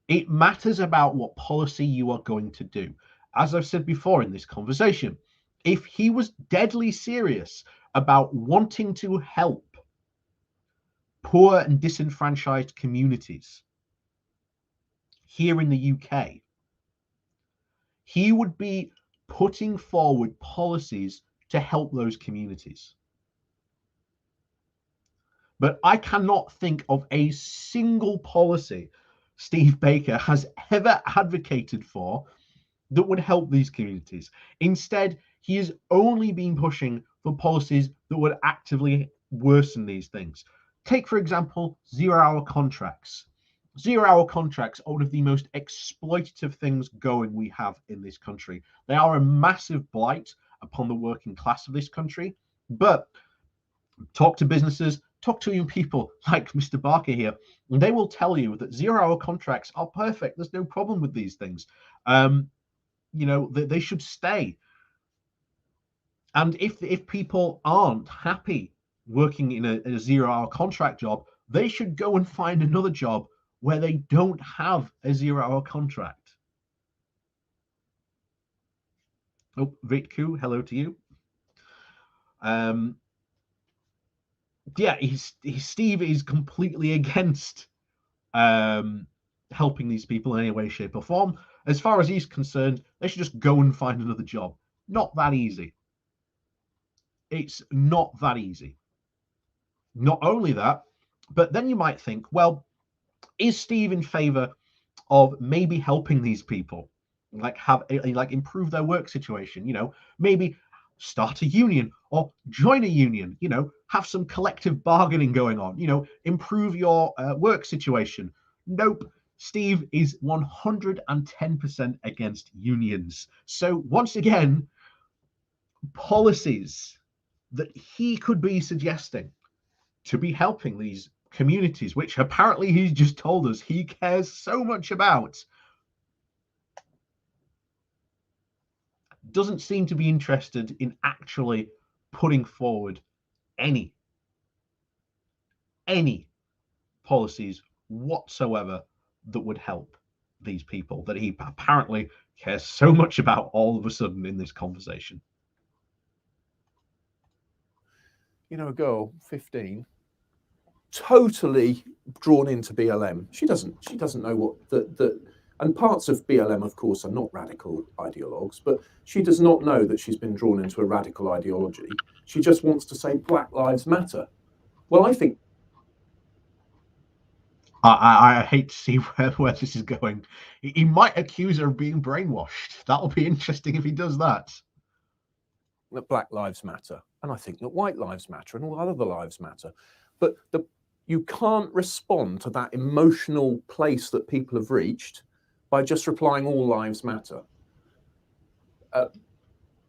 It matters about what policy you are going to do. As I've said before in this conversation, if he was deadly serious about wanting to help poor and disenfranchised communities here in the UK, he would be putting forward policies to help those communities. But I cannot think of a single policy Steve Baker has ever advocated for that would help these communities. Instead, he has only been pushing for policies that would actively worsen these things. Take, for example, zero-hour contracts. Zero-hour contracts are one of the most exploitative things going we have in this country. They are a massive blight upon the working class of this country. But talk to businesses, talk to young people like Mr. Barker here, and they will tell you that zero-hour contracts are perfect. There's no problem with these things. You know, they should stay. And if people aren't happy working in a zero-hour contract job, they should go and find another job where they don't have a zero-hour contract. Oh, Vitku, hello to you. Yeah, Steve is completely against helping these people in any way, shape, or form. As far as he's concerned, they should just go and find another job. Not that easy. It's not that easy. Not only that, but then you might think, well, is Steve in favor of maybe helping these people, like improve their work situation? You know, maybe start a union or join a union. You know, have some collective bargaining going on. You know, improve your work situation. Nope. Steve is 110% against unions. So once again, policies that he could be suggesting to be helping these communities, which apparently he's just told us he cares so much about, doesn't seem to be interested in actually putting forward any policies whatsoever that would help these people that he apparently cares so much about all of a sudden in this conversation. You know, a girl, 15, totally drawn into BLM. She doesn't know what that and parts of BLM, of course, are not radical ideologues, but she does not know that she's been drawn into a radical ideology. She just wants to say Black Lives Matter. Well, I think I hate to see where this is going. He might accuse her of being brainwashed. That'll be interesting if he does that. That Black Lives Matter, and I think that white lives matter and all other lives matter. But you can't respond to that emotional place that people have reached by just replying all lives matter.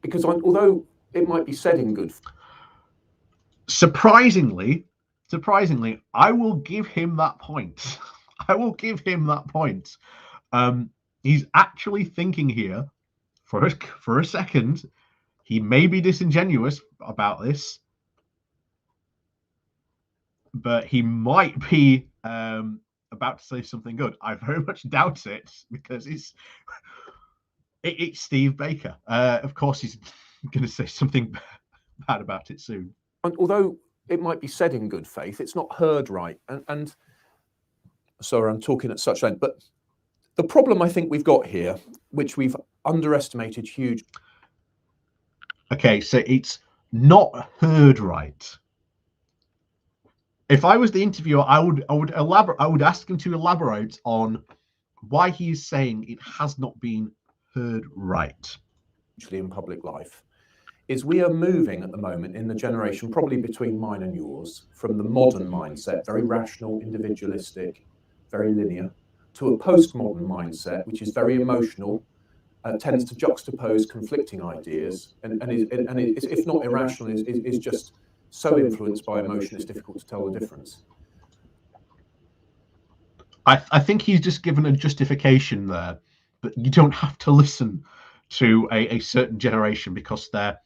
Because although it might be said in good... Surprisingly, I will give him that point. I will give him that point. He's actually thinking here for a second. He may be disingenuous about this, but he might be about to say something good. I very much doubt it, because it's Steve Baker. Of course, he's going to say something bad about it soon. And although it might be said in good faith, it's not heard right. And sorry, I'm talking at such length, but the problem I think we've got here, which we've underestimated huge. Okay, so it's not heard right. If I was the interviewer, I would ask him to elaborate on why he is saying it has not been heard right. In public life, is we are moving at the moment in the generation, probably between mine and yours, from the modern mindset, very rational, individualistic, very linear, to a postmodern mindset, which is very emotional, tends to juxtapose conflicting ideas, and is, if not irrational, is just so influenced by emotion it's difficult to tell the difference. I think he's just given a justification there, but you don't have to listen to a certain generation because they're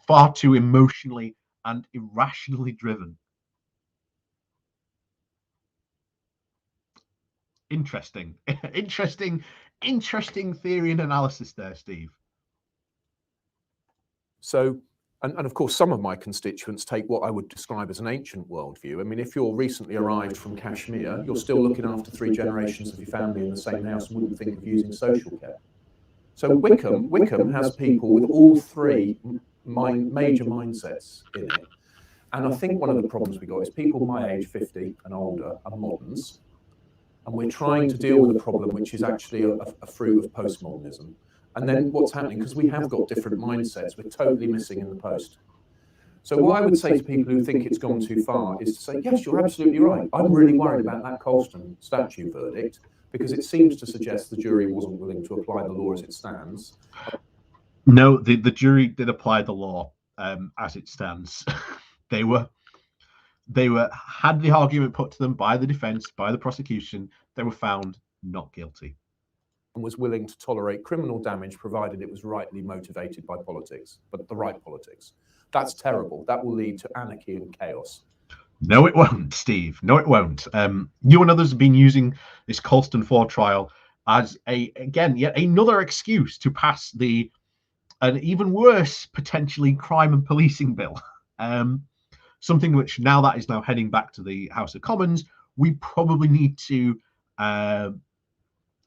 far too emotionally and irrationally driven. Interesting theory and analysis there, Steve. So And of course, some of my constituents take what I would describe as an ancient worldview. I mean, if you're recently arrived from Kashmir, you're still looking after 3 generations of your family in the same house and wouldn't think of using social care. So Wickham has people with all 3 major mindsets in it. And I think one of the problems we got is people my age, 50 and older, are moderns. And we're trying to deal with a problem which is actually a fruit of postmodernism. And then what's happening, because we have got different mindsets, we're totally missing in the post. So what I would say to people who think it's gone too far is to say, yes, you're absolutely right. I'm really worried about that Colston statute verdict, because it seems to suggest the jury wasn't willing to apply the law as it stands. No, the jury did apply the law as it stands. They had the argument put to them by the defense, by the prosecution. They were found not guilty. And was willing to tolerate criminal damage provided it was rightly motivated by politics, but the right politics. That's terrible. That will lead to anarchy and chaos. No, it won't, Steve. No, it won't. You and others have been using this Colston 4 trial as yet another excuse to pass an even worse, potentially, crime and policing bill. Something which, now that is now heading back to the House of Commons, we probably need to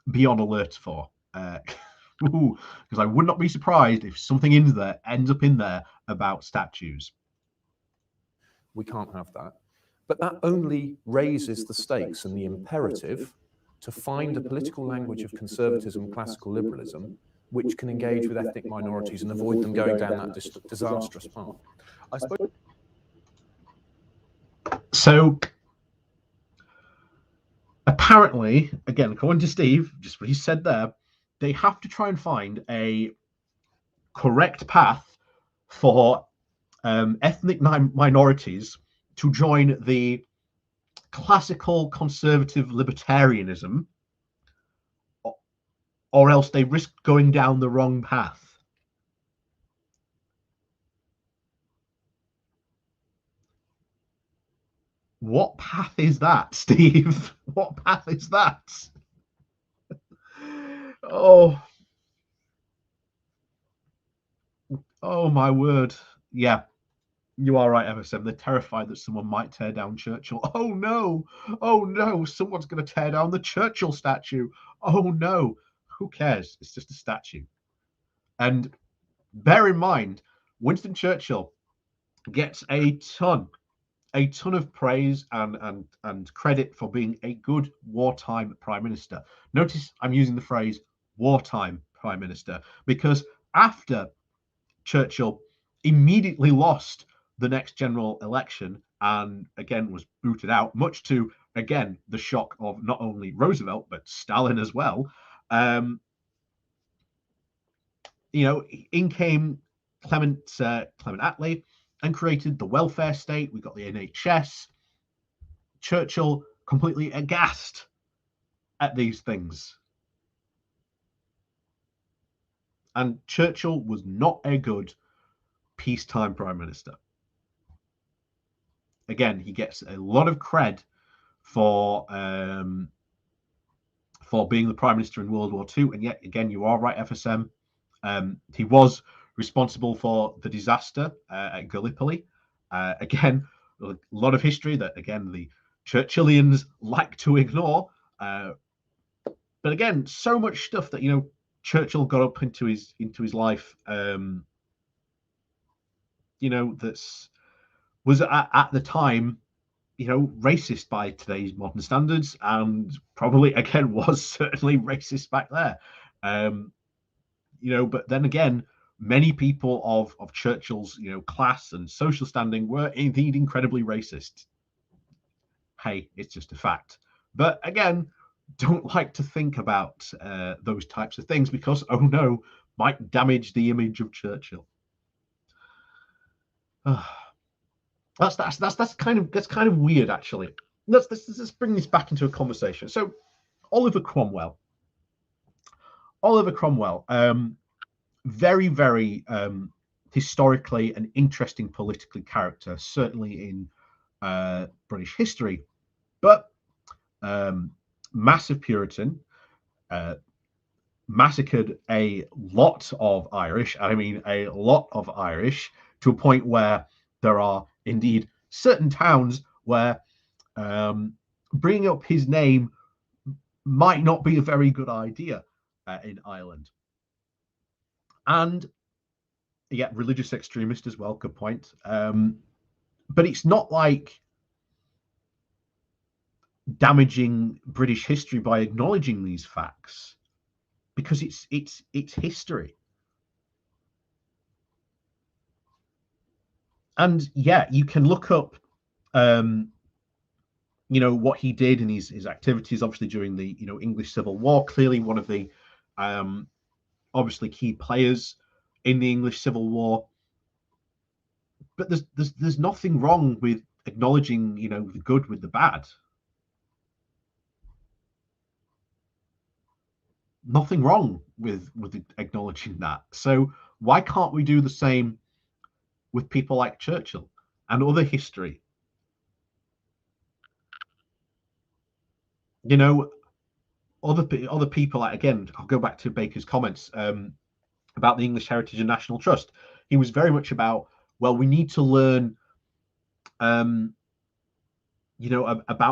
be on alert for, because I would not be surprised if something ends up in there about statues. We can't have that. But that only raises the stakes and the imperative to find a political language of conservatism and classical liberalism which can engage with ethnic minorities and avoid them going down that disastrous path. I suppose. So apparently, again, according to Steve, just what he said there, they have to try and find a correct path for ethnic minorities to join the classical conservative libertarianism, or else they risk going down the wrong path. What path is that, Steve? What path is that? Oh my word. Yeah, you are right, FSM. They're terrified that someone might tear down Churchill. Oh no, someone's going to tear down the Churchill statue. Oh no, who cares? It's just a statue. And bear in mind, Winston Churchill gets a ton of praise and credit for being a good wartime prime minister. Notice I'm using the phrase wartime prime minister, because after Churchill immediately lost the next general election and again was booted out, much to, again, the shock of not only Roosevelt but Stalin as well, in came Clement Attlee and created the welfare state. We got the NHS. Churchill completely aghast at these things. And Churchill was not a good peacetime prime minister. Again, he gets a lot of cred for being the prime minister in World War II. And yet, again, you are right, FSM. He was responsible for the disaster at Gallipoli. Again, a lot of history that, again, the Churchillians like to ignore. But again, so much stuff that, Churchill got up into his life, that was at the time, racist by today's modern standards, and probably, again, was certainly racist back there. But then again, many people of Churchill's, class and social standing were indeed incredibly racist. Hey, it's just a fact. But again, don't like to think about those types of things, because, oh no, might damage the image of Churchill. That's kind of weird, actually. Let's bring this back into a conversation. So, Oliver Cromwell, very, very historically an interesting political character, certainly in British history, but massive Puritan, massacred a lot of Irish, I mean a lot of Irish, to a point where there are indeed certain towns where bringing up his name might not be a very good idea in Ireland. And yeah, religious extremist as well, good point. But it's not like damaging British history by acknowledging these facts, because it's history. And yeah, you can look up what he did and his activities, obviously during the English Civil War. Clearly one of the obviously key players in the English Civil War. But there's nothing wrong with acknowledging the good with the bad. Nothing wrong with acknowledging that. So why can't we do the same with people like Churchill and other history? Other people, again, I'll go back to Baker's comments about the English Heritage and National Trust. He was very much about, well, we need to learn about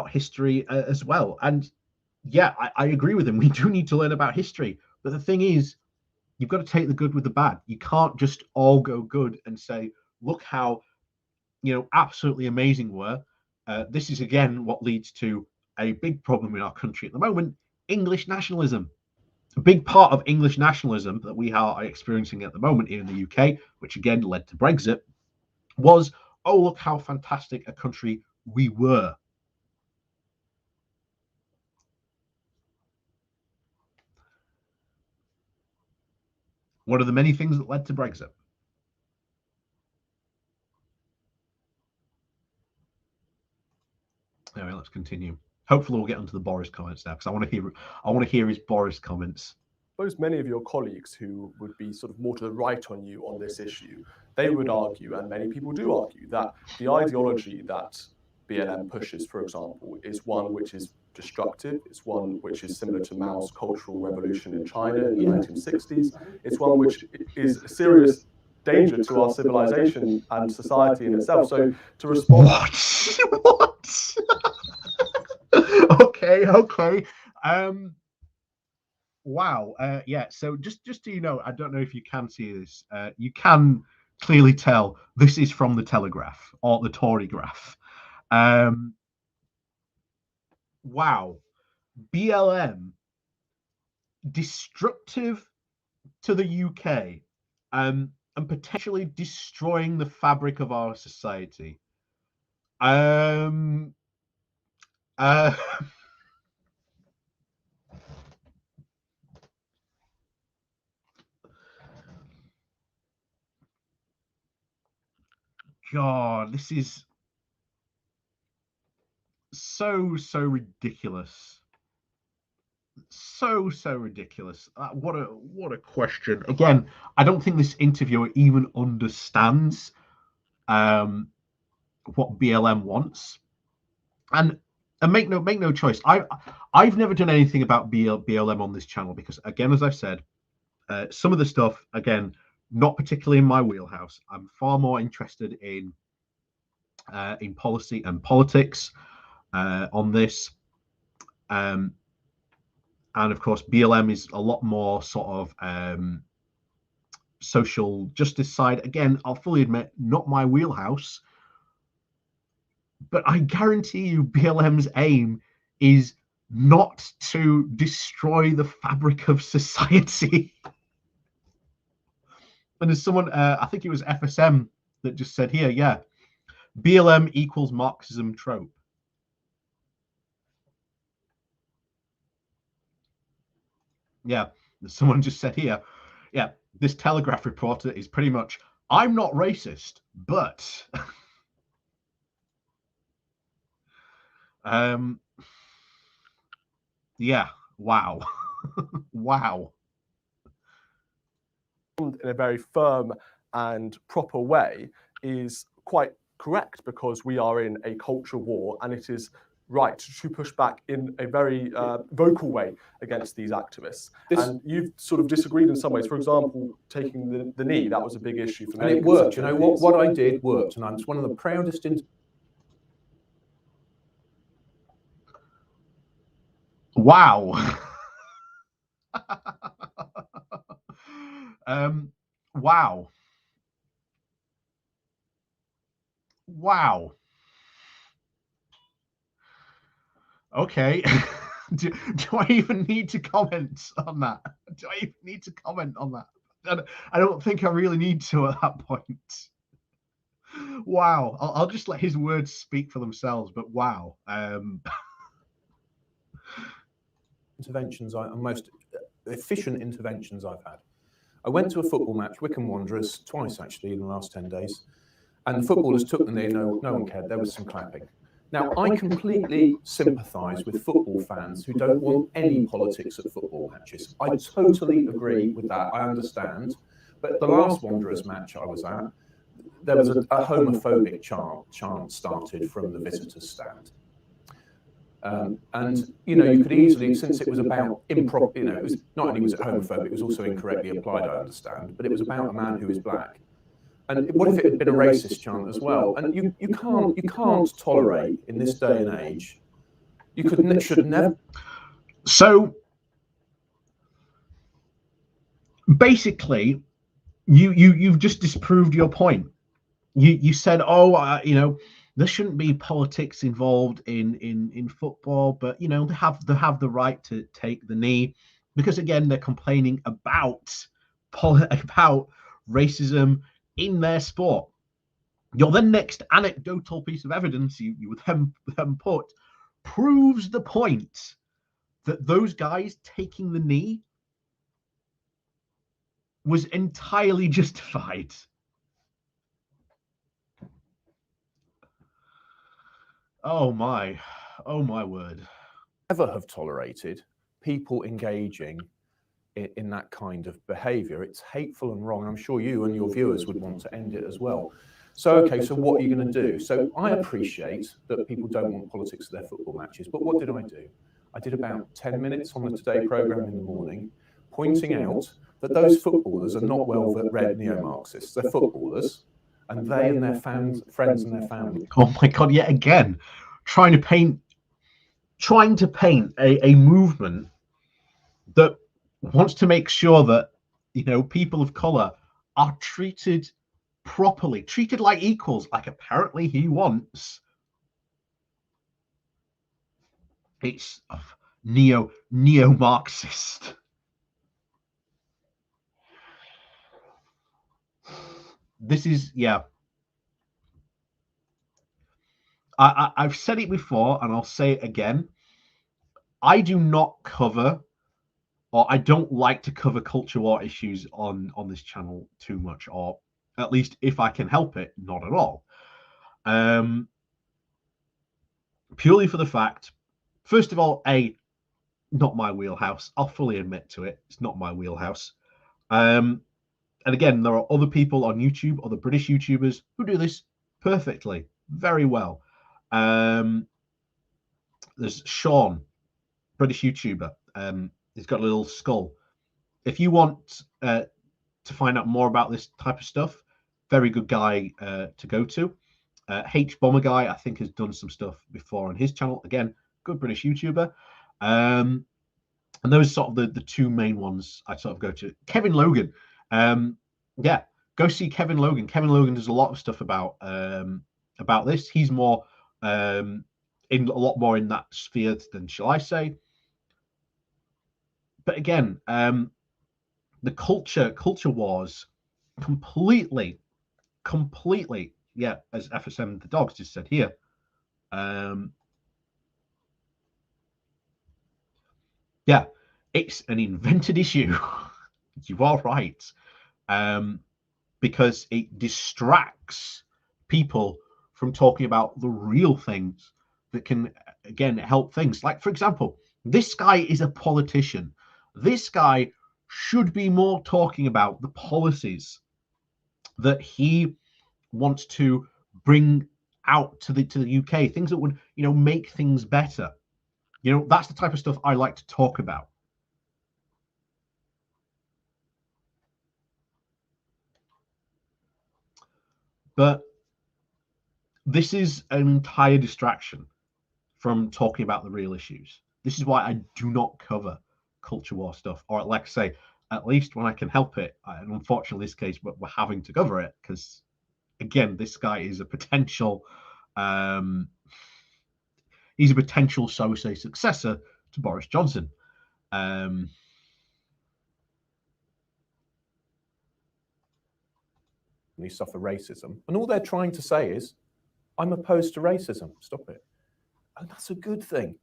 history as well. And yeah, I agree with him. We do need to learn about history. But the thing is, you've got to take the good with the bad. You can't just all go good and say, look how, absolutely amazing we're. This is, again, what leads to a big problem in our country at the moment, English nationalism. A big part of English nationalism that we are experiencing at the moment here in the UK, which again led to Brexit, was, oh, look how fantastic a country we were. One of the many things that led to Brexit. Anyway, let's continue. Hopefully we'll get onto the Boris comments now, because I want to hear his Boris comments. I suppose many of your colleagues who would be sort of more to the right on you on this issue, they would argue, and many people do argue, that the ideology that BLM pushes, for example, is one which is destructive. It's one which is similar to Mao's Cultural Revolution in China in the 1960s. It's one which is a serious danger to our civilization and society in itself. So to respond... What? Okay. Wow. Yeah. So just so you know, I don't know if you can see this. You can clearly tell this is from the Telegraph or the Tory graph. Wow. BLM, destructive to the UK, and potentially destroying the fabric of our society. God, this is so ridiculous. So ridiculous. What a question. Again, I don't think this interviewer even understands what BLM wants. And make no choice. I've never done anything about BLM on this channel, because, again, as I've said, some of the stuff, again, not particularly in my wheelhouse. I'm far more interested in policy and politics on this. And of course, BLM is a lot more sort of social justice side. Again, I'll fully admit, not my wheelhouse. But I guarantee you BLM's aim is not to destroy the fabric of society. And there's someone, I think it was FSM, that just said here, yeah, BLM equals Marxism trope. Yeah, someone just said here, yeah, this Telegraph reporter is pretty much, I'm not racist, but... yeah, wow. Wow. In a very firm and proper way is quite correct, because we are in a culture war, and it is right to push back in a very vocal way against these activists. And you've sort of disagreed in some ways. For example, taking the knee, that was a big issue for many. And it worked. You know, what I did worked, and I'm one of the proudest Wow. Wow. Wow. Okay. do I even need to comment on that? Do I even need to comment on that? I don't think I really need to at that point. Wow. I'll just let his words speak for themselves, but wow. Interventions, most efficient interventions I've had. I went to a football match, Wycombe Wanderers, twice actually in the last 10 days, and the footballers took the knee, no one cared, there was some clapping. Now, I completely sympathise with football fans who don't want any politics at football matches. I totally agree with that, I understand. But the last Wanderers match I was at, there was a homophobic chant started from the visitors' stand. And you know, you could easily, since it was about improper, you know, it was not only was it homophobic, it was also incorrectly applied, I understand, but it was about a man who is black. And what if it had been a racist chant as well? And you can't tolerate in this day and age. Should never. So basically, you've just disproved your point. You said, oh, you know, there shouldn't be politics involved in football, but you know, they have the right to take the knee, because again, they're complaining about racism in their sport. Your then next anecdotal piece of evidence you would then put proves the point that those guys taking the knee was entirely justified. Oh my word. Never have tolerated people engaging in that kind of behaviour. It's hateful and wrong. I'm sure you and your viewers would want to end it as well. So, okay, so what are you going to do? So I appreciate that people don't want politics at their football matches, but what did I do? I did about 10 minutes on the Today programme in the morning, pointing out that those footballers are not well-read neo-Marxists. They're footballers, and they and their friends and their family. Oh my God, yet again, trying to paint a movement that wants to make sure that, you know, people of color are treated properly, treated like equals, like apparently he wants. It's neo-Marxist. This is, yeah. I've said it before and I'll say it again. I do not cover, or I don't like to cover culture war issues on this channel too much, or at least if I can help it, not at all. Purely for the fact, first of all, not my wheelhouse. I'll fully admit to it. It's not my wheelhouse. And again, there are other people on YouTube, other British YouTubers who do this perfectly, very well. There's Sean, British YouTuber. He's got a little skull. If you want to find out more about this type of stuff, very good guy to go to. H Bomber Guy, I think, has done some stuff before on his channel. Again, good British YouTuber. And those are sort of the two main ones I sort of go to. Kevin Logan. Yeah, go see Kevin Logan. Kevin Logan does a lot of stuff about this. He's more in a lot more in that sphere than, shall I say. But again, the culture wars completely, yeah, as FSM the Dogs just said here. Yeah, it's an invented issue. You are right. Because it distracts people from talking about the real things that can, again, help things. Like, for example, this guy is a politician. This guy should be more talking about the policies that he wants to bring out to the UK, things that would, you know, make things better. You know, that's the type of stuff I like to talk about. But this is an entire distraction from talking about the real issues. This is why I do not cover culture war stuff, or like I say, at least when I can help it. And unfortunately, in this case, we're having to cover it because, again, this guy is a potential, he's a potential, so say, successor to Boris Johnson. We suffer racism, and all they're trying to say is, I'm opposed to racism, stop it. And that's a good thing.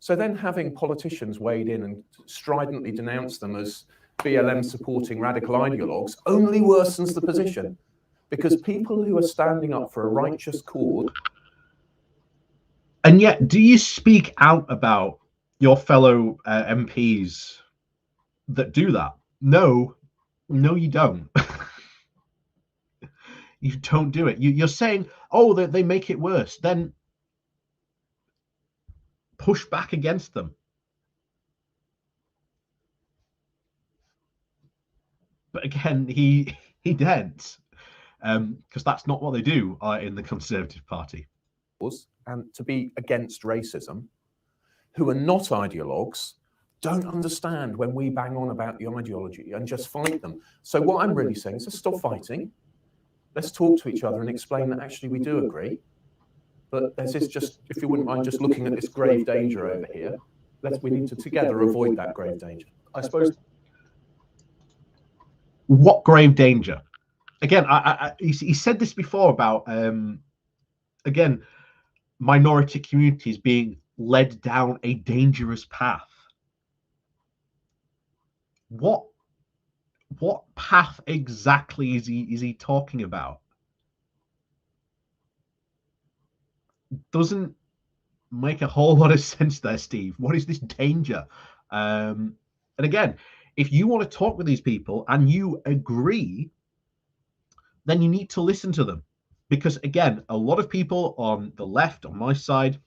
So then having politicians wade in and stridently denounce them as BLM supporting radical ideologues only worsens the position, because people who are standing up for a righteous cause. And yet, do you speak out about your fellow MPs that do that? No, you don't. You don't do it. You're saying, oh, they make it worse. Then push back against them. But again, he didn't, because that's not what they do in the Conservative Party. And to be against racism, who are not ideologues, don't understand when we bang on about the ideology and just fight them. So what I'm really saying is, let's stop fighting. Let's talk to each other and explain that actually we do agree. But this is just, if you wouldn't mind just looking at this grave danger over here, we need to together avoid that grave danger. I suppose. What grave danger? Again, he said this before about, again, minority communities being led down a dangerous path. What path exactly is he talking about? Doesn't make a whole lot of sense there, Steve. What is this danger? And again, if you want to talk with these people and you agree, then you need to listen to them. Because again, a lot of people on the left, on my side,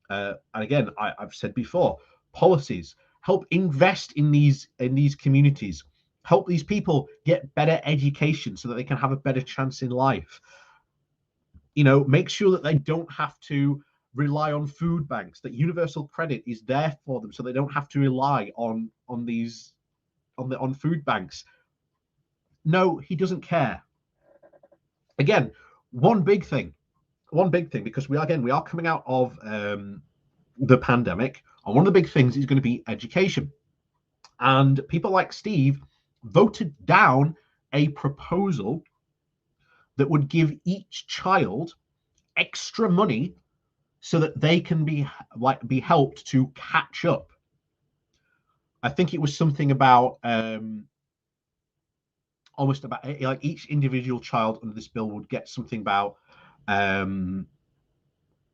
and again, I've said before, policies, help invest in these communities, help these people get better education so that they can have a better chance in life. You know, make sure that they don't have to rely on food banks, that universal credit is there for them so they don't have to rely on food banks. No, he doesn't care. Again, one big thing, because we are coming out of the pandemic, and one of the big things is going to be education. And people like Steve voted down a proposal that would give each child extra money so that they can be helped to catch up. I think it was something about almost about like each individual child under this bill would get something about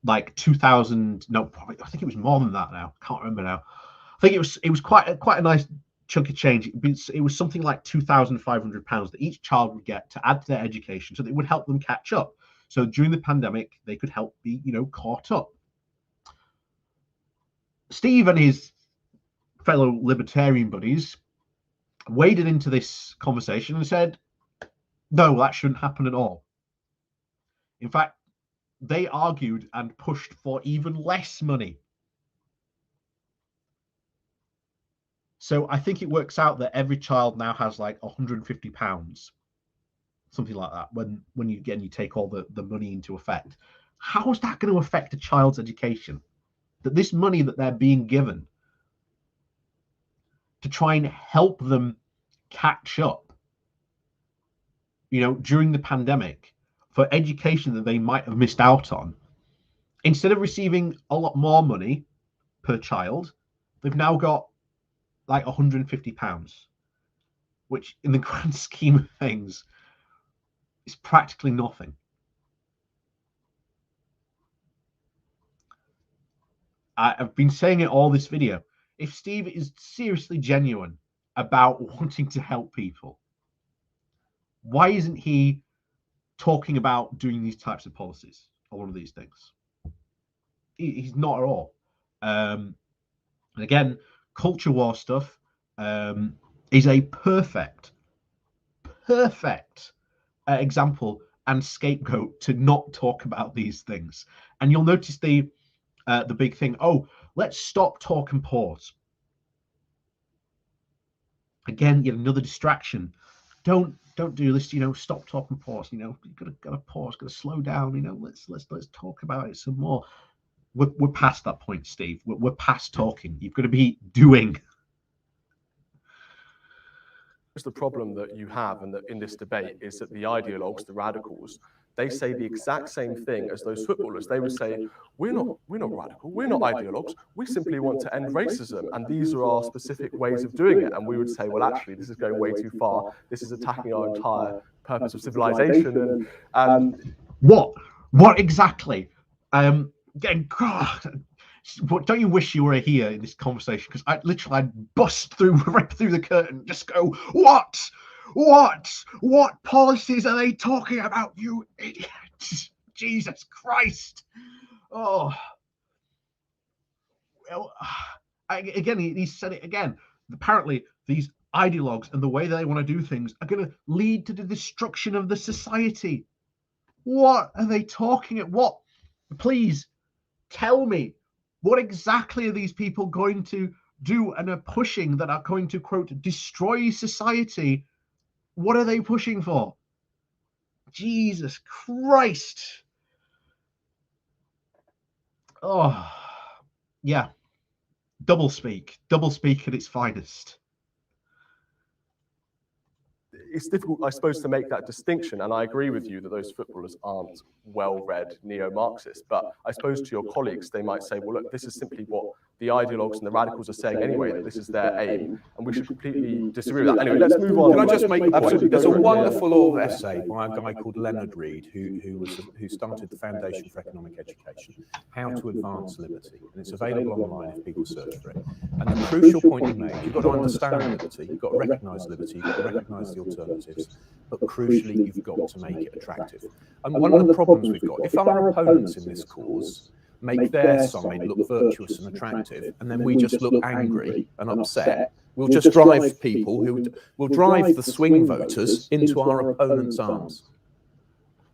like 2,000. No, probably, I think it was more than that now. Can't remember now. I think it was quite a nice chunk of change. It was something like £2,500 that each child would get to add to their education, so that it would help them catch up. So during the pandemic, they could help be, caught up. Steve and his fellow libertarian buddies waded into this conversation and said, no, that shouldn't happen at all. In fact, they argued and pushed for even less money. So I think it works out that every child now has like £150, something like that, when you take all the money into effect. How is that going to affect a child's education? That this money that they're being given to try and help them catch up, during the pandemic, for education that they might have missed out on, instead of receiving a lot more money per child, they've now got like £150, which in the grand scheme of things is practically nothing. I've been saying it all this video. If Steve is seriously genuine about wanting to help people, why isn't he talking about doing these types of policies? for one of these things. He's not at all. And again, culture war stuff is a perfect example and scapegoat to not talk about these things. And you'll notice the big thing, oh, let's stop, talk, and pause. Again, yet another distraction. Don't do this, stop, talk, and pause. You gotta pause, gotta slow down, let's talk about it some more. We're past that point, Steve. We're past talking. You've got to be doing. The problem that you have in this debate is that the ideologues, the radicals, they say the exact same thing as those footballers. They would say, we're not radical, we're not ideologues, we simply want to end racism, and these are our specific ways of doing it. And we would say, well, actually, this is going way too far. This is attacking our entire purpose of civilization. And what exactly? God, don't you wish you were here in this conversation? Because I'd bust right through the curtain, just go, what policies are they talking about, you idiots? Jesus Christ. Oh, well, again, he said it again. Apparently, these ideologues and the way they want to do things are going to lead to the destruction of the society. What are they talking about? What? Please tell me, what exactly are these people going to do and are pushing that are going to, quote, destroy society? What are they pushing for? Jesus Christ. Oh, yeah. Double speak at its finest. It's difficult, I suppose, to make that distinction. And I agree with you that those footballers aren't well-read neo-Marxists. But I suppose to your colleagues, they might say, well, look, this is simply what the ideologues and the radicals are saying anyway, that this is their aim. And we should completely disagree with that. Anyway, let's move on. Can I just make a point? There's a wonderful little essay by a guy called Leonard Reed, who started the Foundation for Economic Education, How to Advance Liberty. And it's available online if people search for it. And the crucial point he made, you've got to understand liberty, you've got to recognise liberty, you've got to recognise the alternatives, but crucially, you've got to make it attractive. And one of the problems we've got, if our opponents in this cause make their side look virtuous and attractive, and then we just look angry and upset, we'll just drive people who will drive the swing voters into our opponents' arms.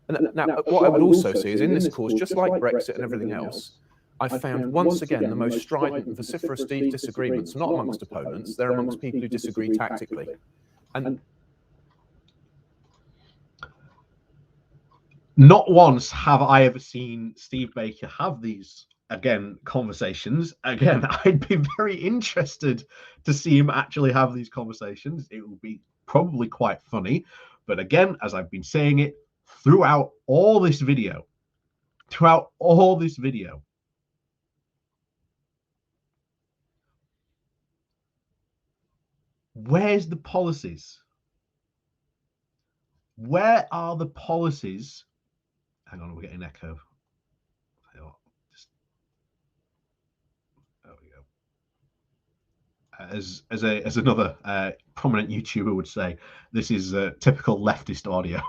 And now, what I would also see is in this cause, just like Brexit and everything else, I found once again the most strident and vociferous disagreements, not amongst opponents, they're amongst people who disagree tactically. And not once have I ever seen Steve Baker have these, again, conversations. Again, I'd be very interested to see him actually have these conversations. It will be probably quite funny. But again, as I've been saying it throughout all this video, where's the policies? Where are the policies? Hang on, we're getting an echo. There we go. As another prominent YouTuber would say, this is typical leftist audio.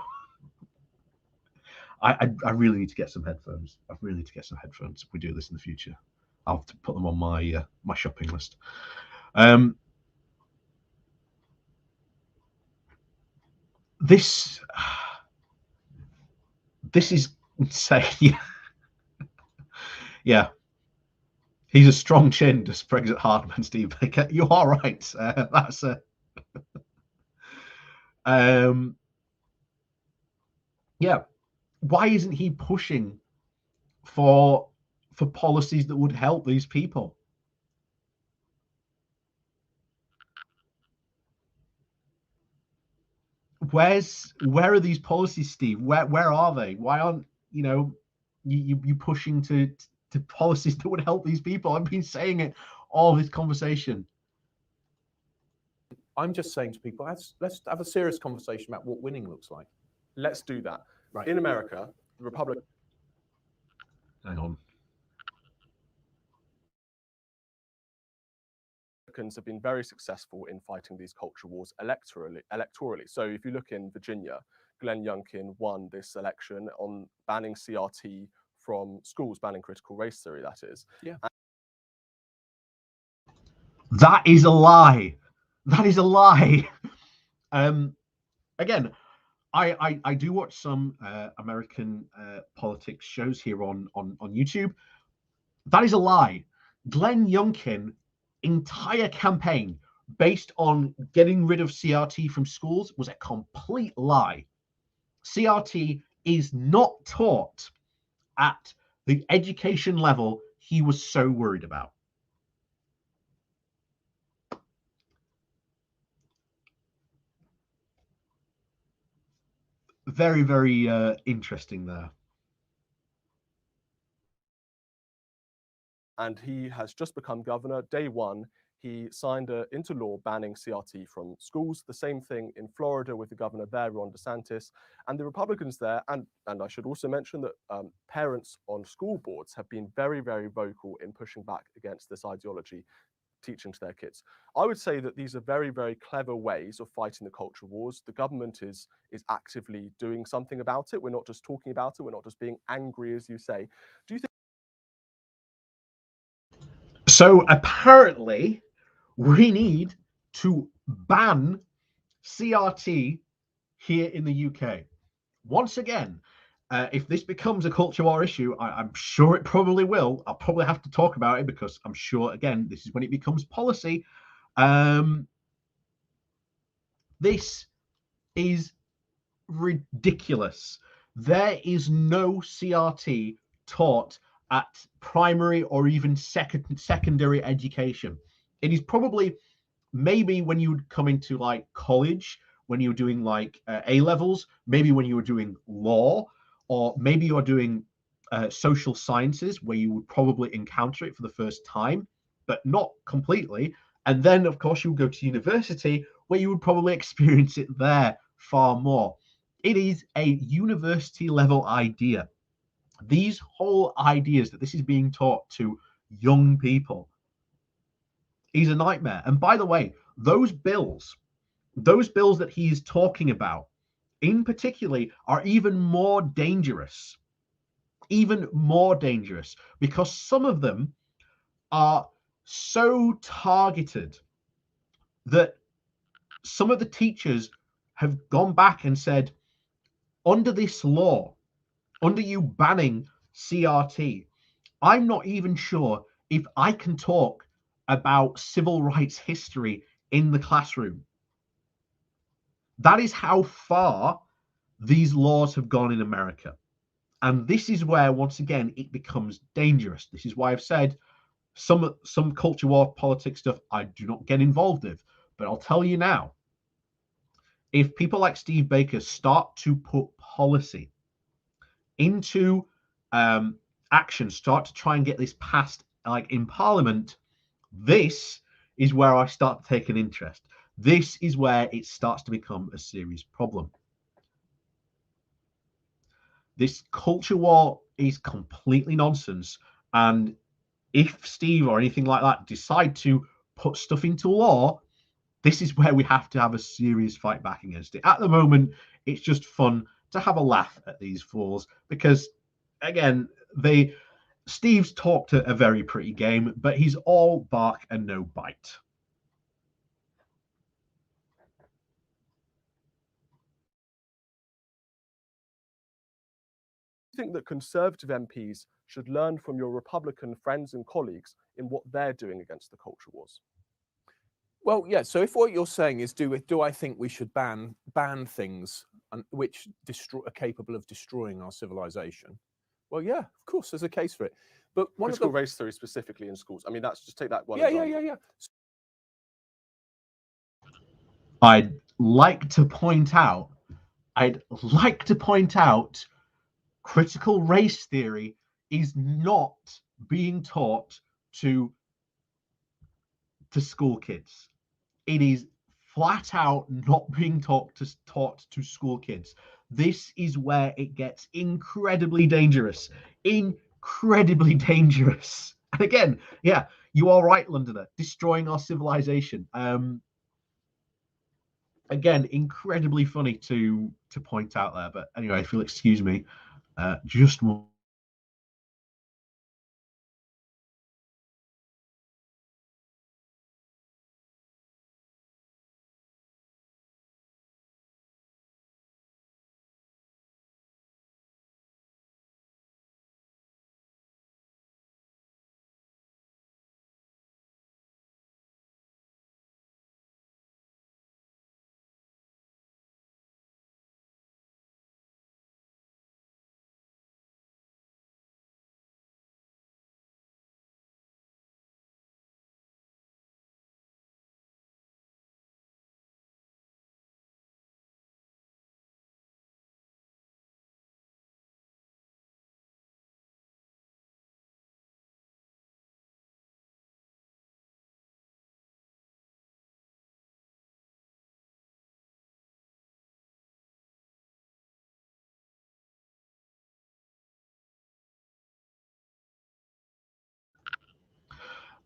I really need to get some headphones. I really need to get some headphones if we do this in the future. I'll have to put them on my my shopping list. This is insane. Yeah. He's a strong chin, does Brexit Hardman, Steve Baker. You are right. That's a yeah. Why isn't he pushing for policies that would help these people? Where are these policies, Steve? Where are they? Why aren't you pushing to policies that would help these people? I've been saying it all this conversation. I'm just saying to people, let's have a serious conversation about what winning looks like. Let's do that. Right. In America, the Republicans have been very successful in fighting these culture wars electorally. So if you look in Virginia, Glenn Youngkin won this election on banning CRT from schools, banning critical race theory, that is. Yeah. That is a lie. That is a lie. Again, I do watch some American politics shows here on YouTube. That is a lie. Glenn Youngkin entire campaign based on getting rid of CRT from schools was a complete lie. CRT is not taught at the education level he was so worried about. Very, very interesting there. And he has just become governor. Day one, he signed into law banning CRT from schools. The same thing in Florida with the governor there, Ron DeSantis. And the Republicans there, and I should also mention that parents on school boards have been very, very vocal in pushing back against this ideology, teaching to their kids. I would say that these are very, very clever ways of fighting the culture wars. The government is actively doing something about it. We're not just talking about it. We're not just being angry, as you say. Do you think? So apparently, we need to ban CRT here in the UK. Once again, if this becomes a culture war issue, I'm sure it probably will. I'll probably have to talk about it because I'm sure, again, this is when it becomes policy. This is ridiculous. There is no CRT taught at primary or even secondary education. It is probably maybe when you would come into like college, when you're doing like A levels, maybe when you were doing law, or maybe you're doing social sciences where you would probably encounter it for the first time, but not completely. And then, of course, you would go to university where you would probably experience it there far more. It is a university level idea. These whole ideas that this is being taught to young people is a nightmare. And by the way, those bills that he is talking about in particular are even more dangerous because some of them are so targeted that some of the teachers have gone back and said, under this law, under you banning CRT, I'm not even sure if I can talk about civil rights history in the classroom. That is how far these laws have gone in America. And this is where, once again, it becomes dangerous. This is why I've said some culture war politics stuff I do not get involved with. But I'll tell you now, if people like Steve Baker start to put policy into action, start to try and get this passed like in Parliament, this is where I start to take an interest. This is where it starts to become a serious problem. This culture war is completely nonsense. And if Steve or anything like that decide to put stuff into law, this is where we have to have a serious fight back against it. At the moment, it's just fun to have a laugh at these fools because, again, Steve's talked a very pretty game, but he's all bark and no bite. Do you think that Conservative MPs should learn from your Republican friends and colleagues in what they're doing against the culture wars? Well, yeah. So if what you're saying is, do I think we should ban things which are capable of destroying our civilization? Well, yeah, of course, there's a case for it. But critical race theory specifically in schools. I mean, that's just take that one. Yeah. I'd like to point out, critical race theory is not being taught to school kids. It is flat out not being taught to school kids. This is where it gets incredibly dangerous. And again, yeah, you are right, Londoner, destroying our civilization. Again, incredibly funny to point out there. But anyway, if you'll excuse me, just one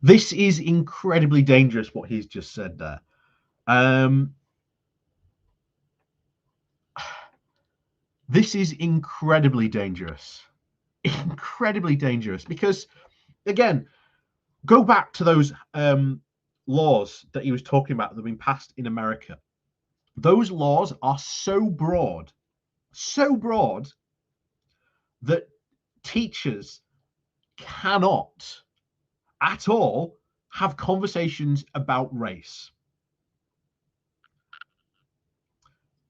This is incredibly dangerous, what he's just said there. This is incredibly dangerous. Incredibly dangerous, because, again, go back to those laws that he was talking about that have been passed in America. Those laws are so broad that teachers cannot at all have conversations about race.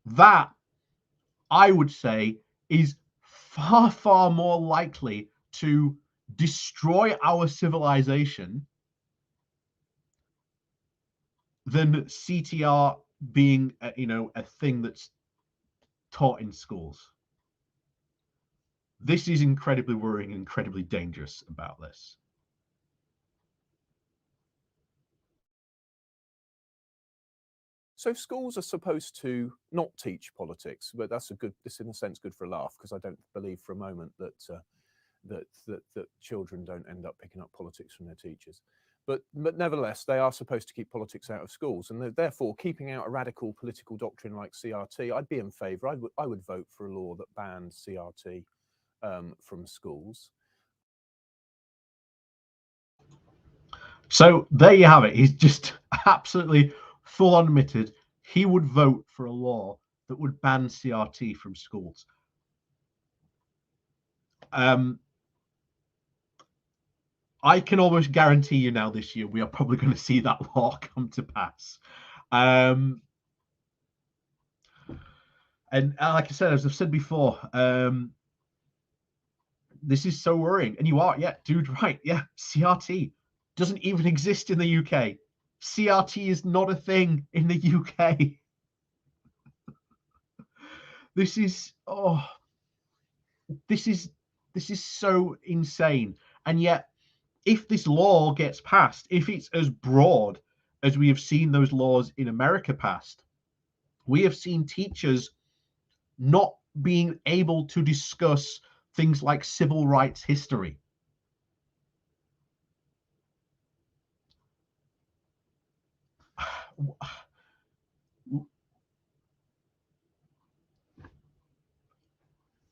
That, I would say, is far, far more likely to destroy our civilization than CTR being, a thing that's taught in schools. This is incredibly worrying and incredibly dangerous about this. So schools are supposed to not teach politics, but that's this in a sense good for a laugh, because I don't believe for a moment that children don't end up picking up politics from their teachers. But nevertheless, they are supposed to keep politics out of schools, and therefore keeping out a radical political doctrine like CRT, I'd be in favour. I would vote for a law that banned CRT from schools. So there you have it. He's just absolutely full on admitted he would vote for a law that would ban CRT from schools. I can almost guarantee you now this year we are probably going to see that law come to pass. And like I said, as I've said before, this is so worrying. And you are, yeah, dude, right. Yeah, CRT doesn't even exist in the UK. CRT is not a thing in the UK. This is so insane. And yet, if this law gets passed, if it's as broad as we have seen those laws in America passed, we have seen teachers not being able to discuss things like civil rights history.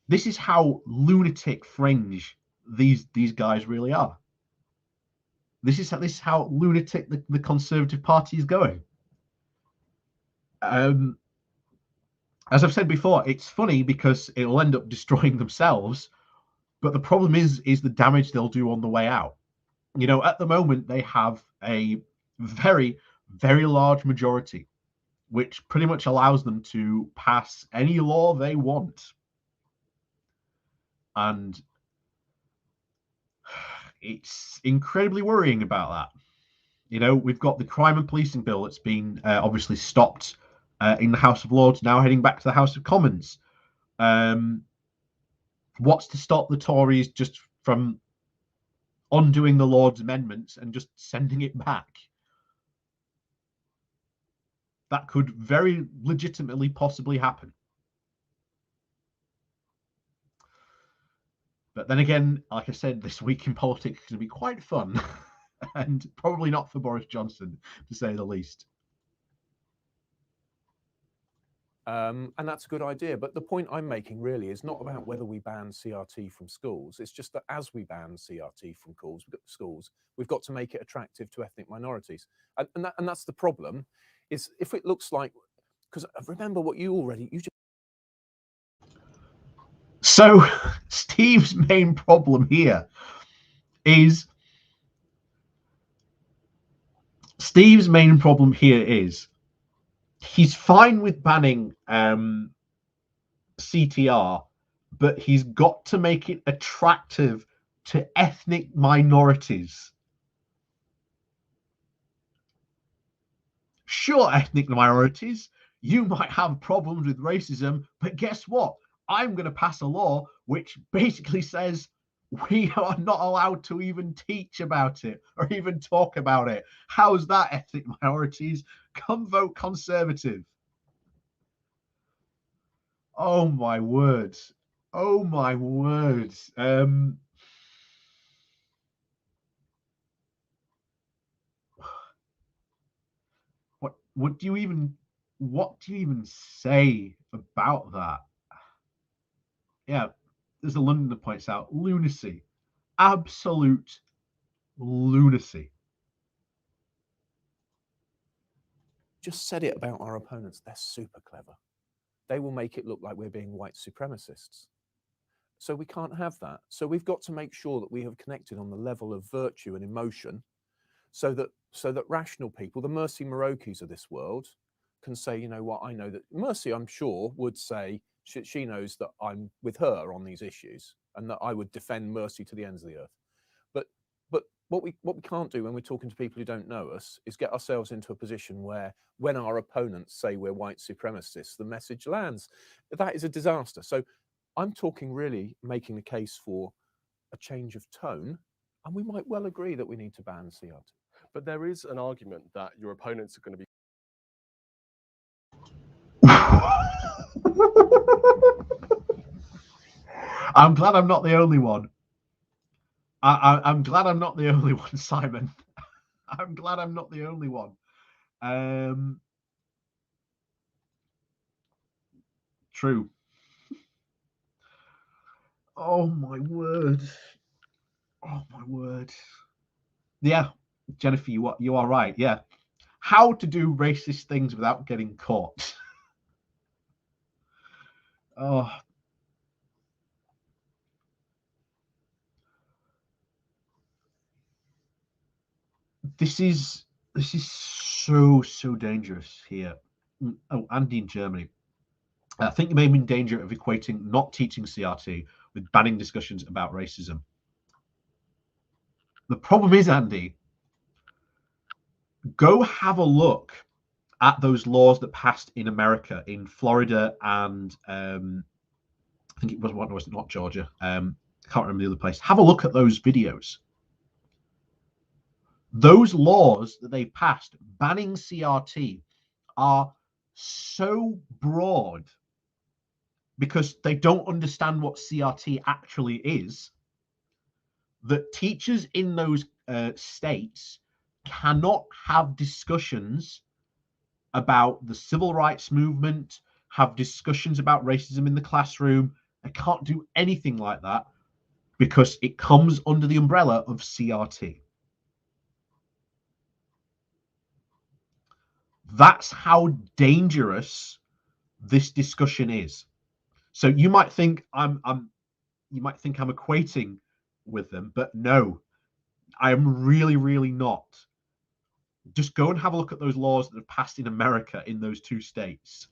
This is how lunatic fringe these guys really are. This is how lunatic the Conservative Party is going. As I've said before, it's funny because it'll end up destroying themselves, but the problem is the damage they'll do on the way out. At the moment they have a very, very large majority, which pretty much allows them to pass any law they want. And it's incredibly worrying about that. We've got the crime and policing bill that's been obviously stopped in the House of Lords, now heading back to the House of Commons. What's to stop the Tories just from undoing the Lords' amendments and just sending it back? That could very legitimately possibly happen. But then again, like I said, this week in politics is going to be quite fun and probably not for Boris Johnson, to say the least. And that's a good idea. But the point I'm making really is not about whether we ban CRT from schools. It's just that as we ban CRT from schools, we've got to make it attractive to ethnic minorities. And that's the problem, is if it looks like, because remember what you just. So Steve's main problem here is he's fine with banning CTR, but he's got to make it attractive to ethnic minorities. Sure, ethnic minorities, you might have problems with racism, but guess what? I'm going to pass a law which basically says we are not allowed to even teach about it or even talk about it. How's that, ethnic minorities? Come vote Conservative. Oh my words. Oh my words. what do you even say about that? Yeah, there's a Londoner that points out lunacy, absolute lunacy. Just said it about our opponents. They're super clever. They will make it look like we're being white supremacists. So we can't have that. So we've got to make sure that we have connected on the level of virtue and emotion, so that rational people, the Mercy Morokis of this world, can say, you know what, I know that Mercy, I'm sure, would say she knows that I'm with her on these issues and that I would defend Mercy to the ends of the earth. But what we can't do when we're talking to people who don't know us is get ourselves into a position where when our opponents say we're white supremacists, the message lands. That is a disaster. So I'm talking really making the case for a change of tone, and we might well agree that we need to ban CRT. But there is an argument that your opponents are going to be. I'm glad I'm not the only one. I'm glad I'm not the only one, Simon. I'm glad I'm not the only one. True. Oh my word. Oh my word. Yeah, Jennifer, you are right. Yeah. How to do racist things without getting caught. Oh. This is so dangerous here. Oh, Andy in Germany. I think you may be in danger of equating not teaching CRT with banning discussions about racism. The problem is, Andy, go have a look at those laws that passed in America, in Florida, and I think it was not Georgia. I can't remember the other place. Have a look at those videos. Those laws that they passed banning CRT are so broad because they don't understand what CRT actually is, that teachers in those states cannot have discussions about the civil rights movement, have discussions about racism in the classroom. They can't do anything like that because it comes under the umbrella of CRT. That's how dangerous this discussion is. So you might think I'm equating with them, but no, I am really not. Just go and have a look at those laws that have passed in America in those two states.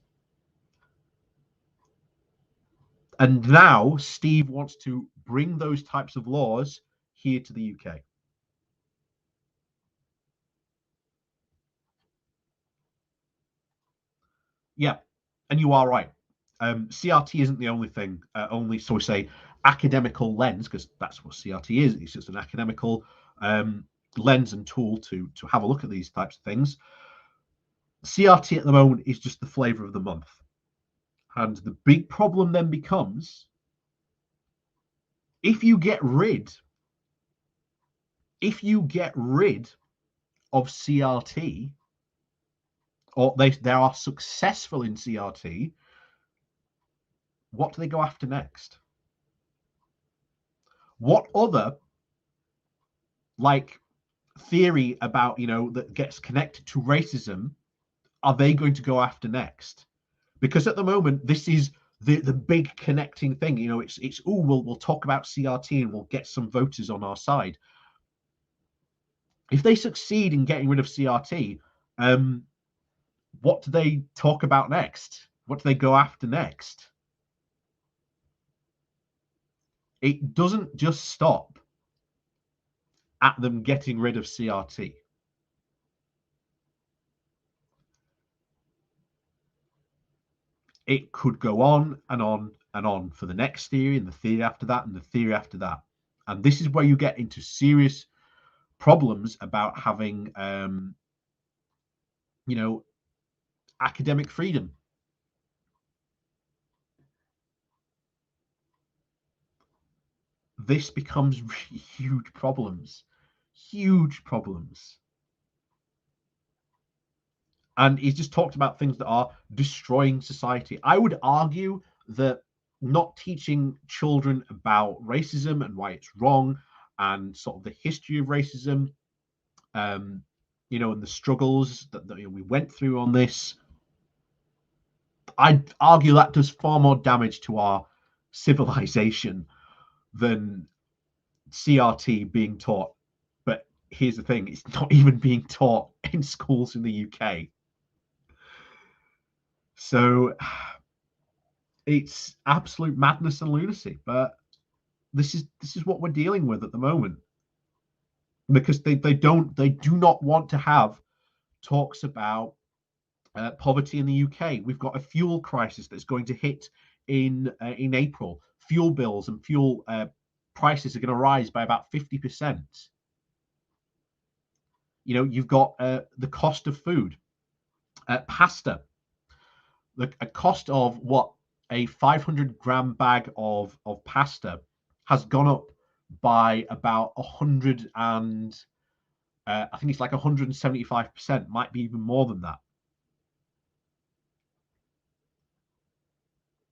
And now Steve wants to bring those types of laws here to the UK. Yeah, and you are right. CRT isn't the only thing, only, so we say, academical lens, because that's what CRT is. It's just an academical lens and tool to have a look at these types of things. CRT at the moment is just the flavor of the month. And the big problem then becomes, if you get rid of CRT, or they are successful in CRT, what do they go after next? What other theory about, that gets connected to racism are they going to go after next? Because at the moment, this is the big connecting thing. It's we'll talk about CRT and we'll get some voters on our side. If they succeed in getting rid of CRT, what do they talk about next? What do they go after next? It doesn't just stop at them getting rid of CRT. It could go on and on and on for the next theory and the theory after that and the theory after that. And this is where you get into serious problems about having, academic freedom. This becomes really huge problems. And he's just talked about things that are destroying society. I would argue that not teaching children about racism and why it's wrong, and sort of the history of racism, you know, and the struggles that we went through on this, I'd argue that does far more damage to our civilization than CRT being taught. But here's the thing, it's not even being taught in schools in the UK. So it's absolute madness and lunacy. But this is what we're dealing with at the moment, because they do not want to have talks about poverty in the UK. We've got a fuel crisis that's going to hit in April. Fuel bills and fuel prices are going to rise by about 50%. You know, you've got the cost of food, pasta. A cost of what a 500-gram bag of pasta has gone up by about 100 and I think it's like 175%, might be even more than that.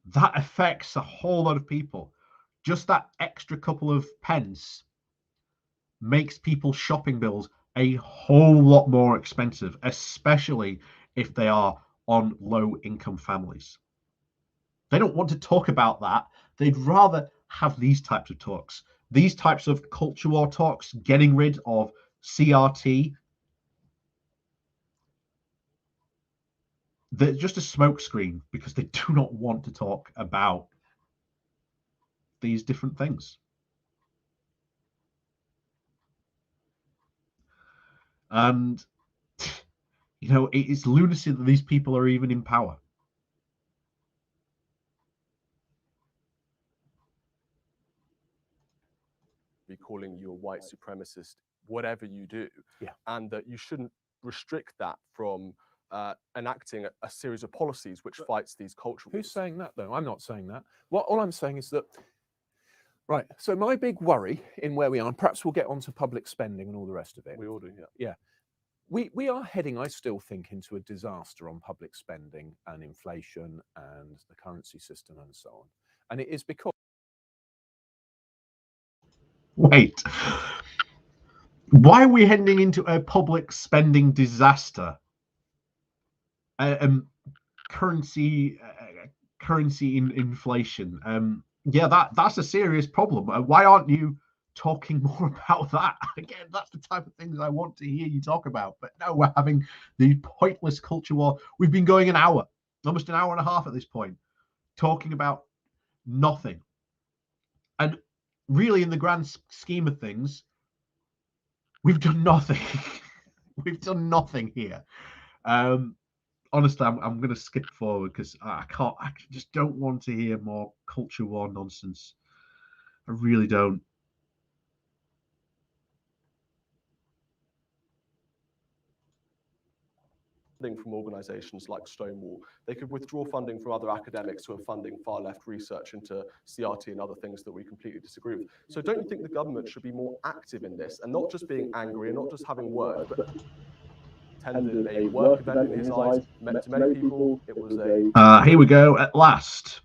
That affects a whole lot of people. Just that extra couple of pence makes people's shopping bills a whole lot more expensive, especially if they are on low income families. They don't want to talk about that. They'd rather have these types of talks, these types of culture war talks, getting rid of CRT. They're just a smokescreen because they do not want to talk about these different things. And, you know, it's lunacy that these people are even in power. Be calling you a white supremacist, whatever you do, Yeah. and that you shouldn't restrict that from enacting a series of policies which fights these cultural. Who's saying that, though? I'm not saying that. All I'm saying is that, right, so my big worry in where we are, and perhaps we'll get onto public spending and all the rest of it. We all do, yeah. We are heading, I still think, into a disaster on public spending and inflation and the currency system and so on. And it is because... Wait. Why are we heading into a public spending disaster? Currency inflation. Yeah, that's a serious problem. Why aren't you talking more about that? Again, that's the type of things I want to hear you talk about. But no, we're having the pointless culture war. We've been going an hour, almost an hour and a half at this point, talking about nothing. And really, in the grand scheme of things, we've done nothing. We've done nothing here. Honestly, I'm going to skip forward because I just don't want to hear more culture war nonsense. I really don't. From organisations like Stonewall. They could withdraw funding from other academics who are funding far left research into CRT and other things that we completely disagree with. So don't you think the government should be more active in this and not just being angry and not just having words, but attended a work event in his eyes, met to many people. It was a... Here we go. At last,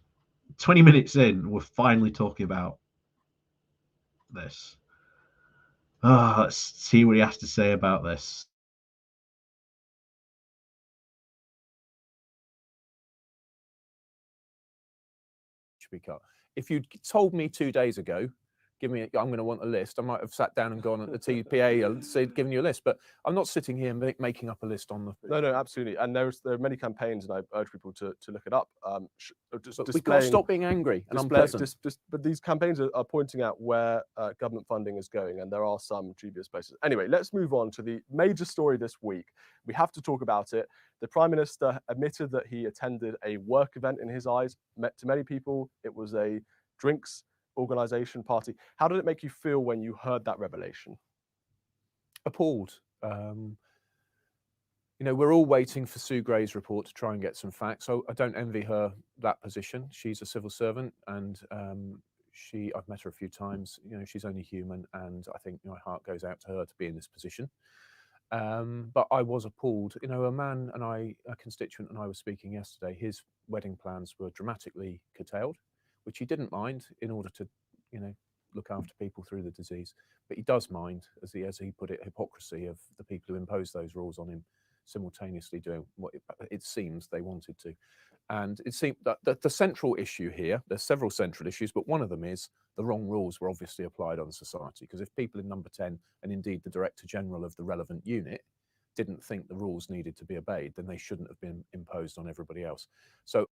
20 minutes in, we're finally talking about this. Let's see what he has to say about this. If you'd told me 2 days ago, I'm going to want a list, I might have sat down and gone at the TPA and said, given you a list. But I'm not sitting here making up a list on the... No, absolutely. And there are many campaigns, and I urge people to look it up. We've got to stop being angry and unpleasant. But these campaigns are pointing out where government funding is going, and there are some dubious places. Anyway, let's move on to the major story this week. We have to talk about it. The Prime Minister admitted that he attended a work event in his eyes, met to many people. It was a drinks organisation party. How did it make you feel when you heard that revelation? Appalled. You know, we're all waiting for Sue Gray's report to try and get some facts. So I don't envy her that position. She's a civil servant, and I've met her a few times. You know, she's only human, and I think my heart goes out to her to be in this position. But I was appalled. You know, a constituent and I were speaking yesterday, his wedding plans were dramatically curtailed, which he didn't mind in order to, you know, look after people through the disease. But he does mind, as he put it, hypocrisy of the people who imposed those rules on him simultaneously doing what it seems they wanted to. And it seemed that the central issue here, there's several central issues, but one of them is the wrong rules were obviously applied on society. Because if people in number 10, and indeed the Director General of the relevant unit, didn't think the rules needed to be obeyed, then they shouldn't have been imposed on everybody else. So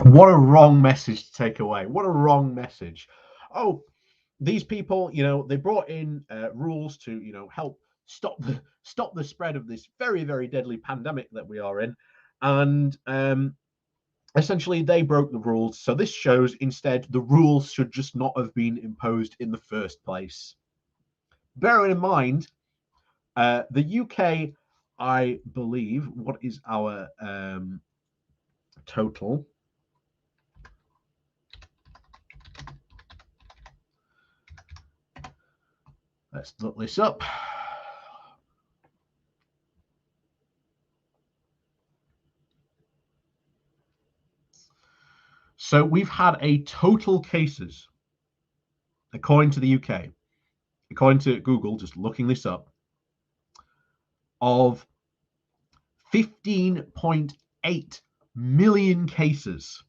what a wrong message to take away. What a wrong message. Oh, these people, you know, they brought in rules to, you know, help stop the spread of this very, very deadly pandemic that we are in, and essentially they broke the rules. So this shows instead the rules should just not have been imposed in the first place. Bearing in mind, the UK, I believe, what is our total? Let's look this up. So we've had a total cases, according to the UK, according to Google, just looking this up, of 15.8 million cases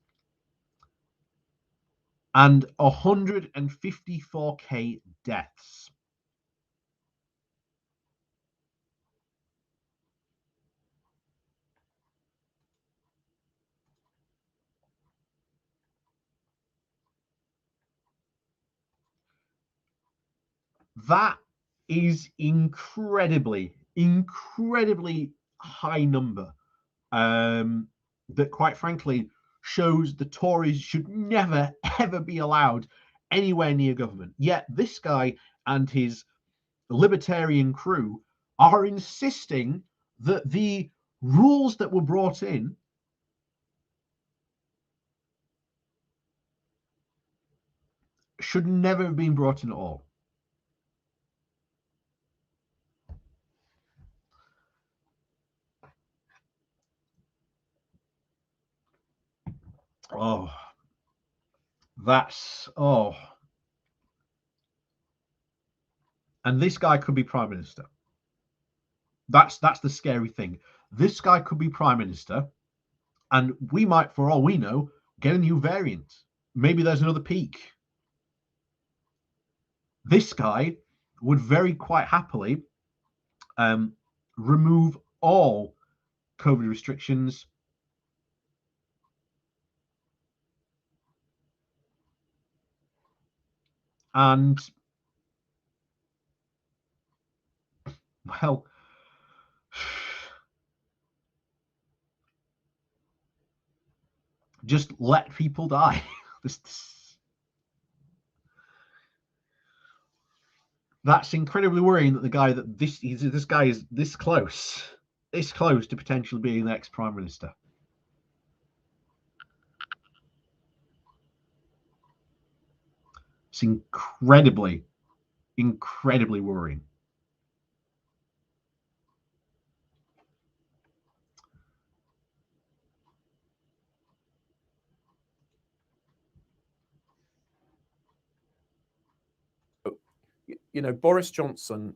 and 154k deaths. That is incredibly high number. That quite frankly shows the Tories should never ever be allowed anywhere near government. Yet this guy and his libertarian crew are insisting that the rules that were brought in should never have been brought in at all. Oh, that's and this guy could be prime minister. That's the scary thing. This guy could be prime minister, and we might, for all we know, get a new variant. Maybe there's another peak. This guy would very quite happily remove all COVID restrictions and, well, just let people die. That's incredibly worrying that the guy that this guy is this close to potentially being the next prime minister. It's incredibly worrying. You know, Boris Johnson